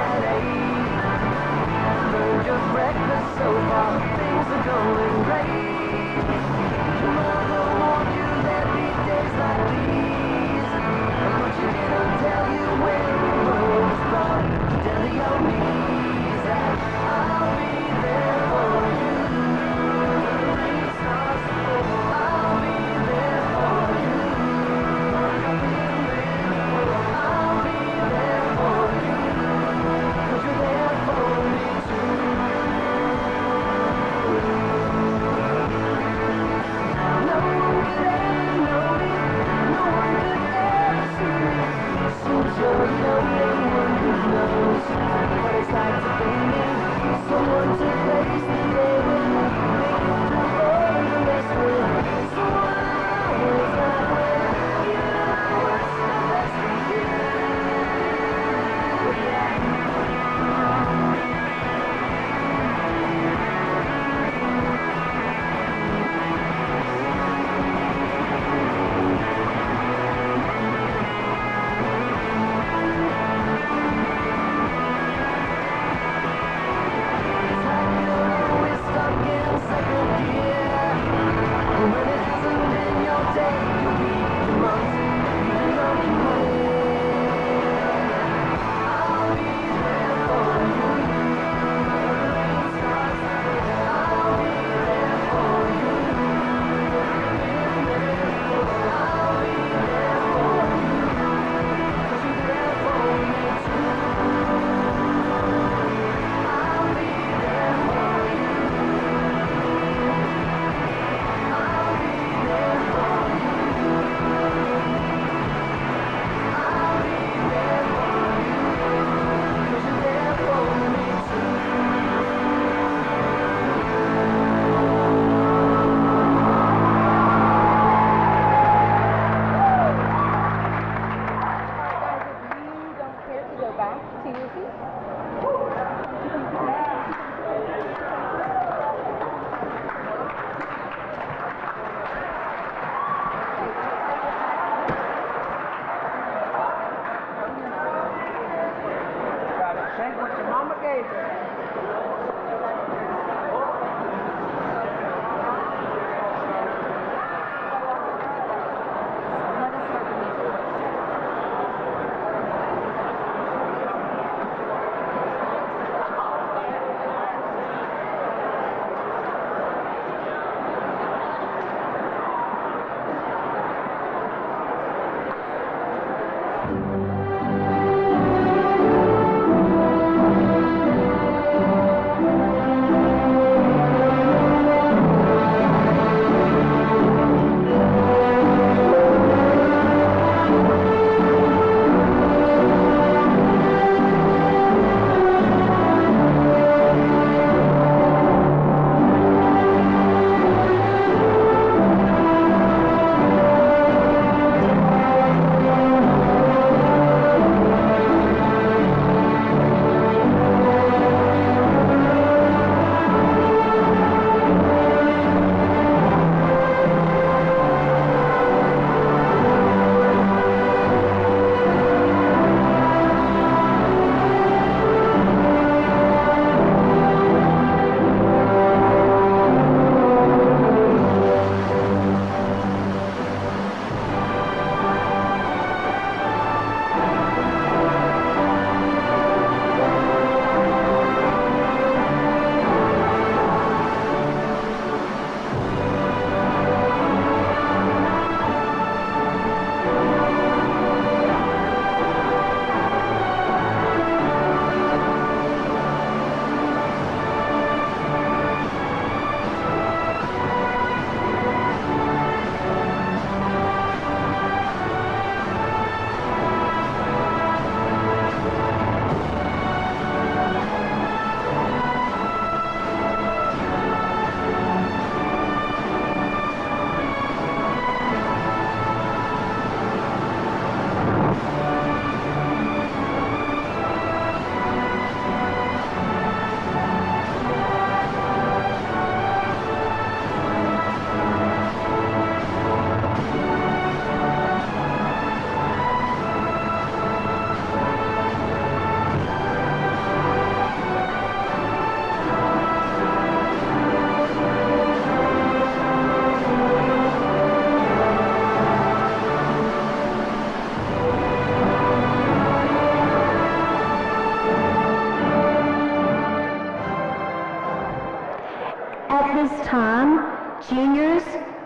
At this time, juniors,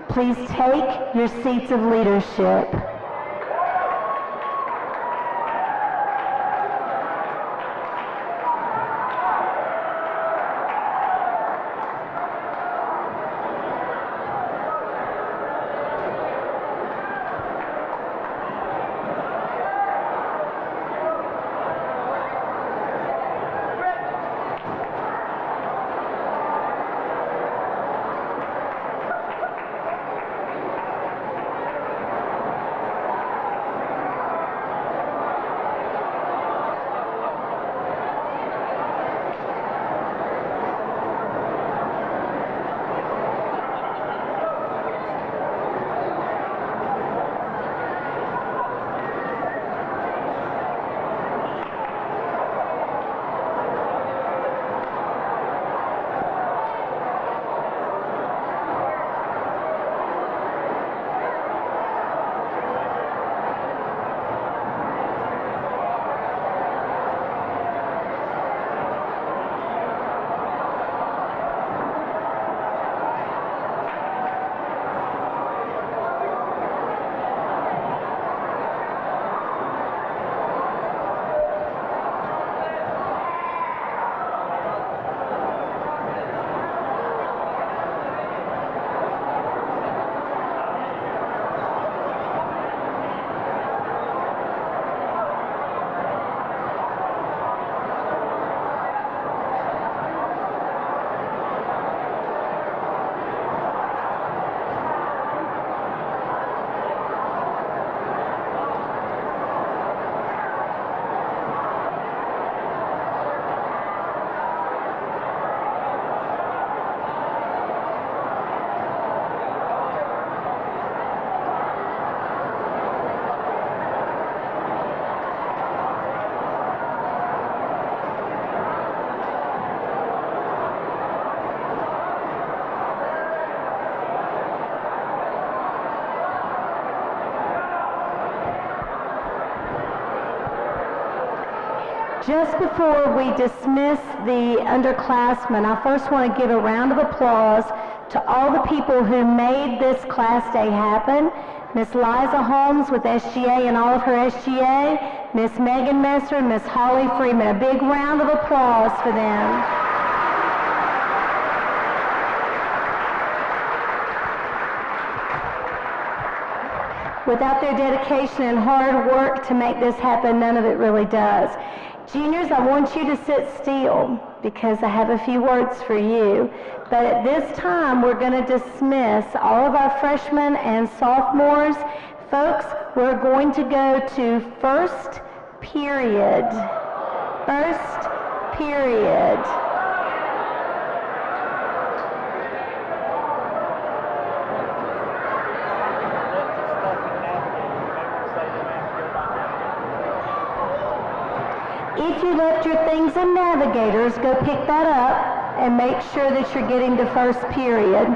please take your seats of leadership. Just before we dismiss the underclassmen, I first want to give a round of applause to all the people who made this class day happen. Miss Liza Holmes with SGA and all of her SGA, Miss Megan Messer, and Miss Holly Freeman. A big round of applause for them. Without their dedication and hard work to make this happen, none of it really does. Juniors, I want you to sit still because I have a few words for you. But at this time, we're going to dismiss all of our freshmen and sophomores. Folks, we're going to go to first period. First period. If you left your things in Navigators, go pick that up and make sure that you're getting to first period.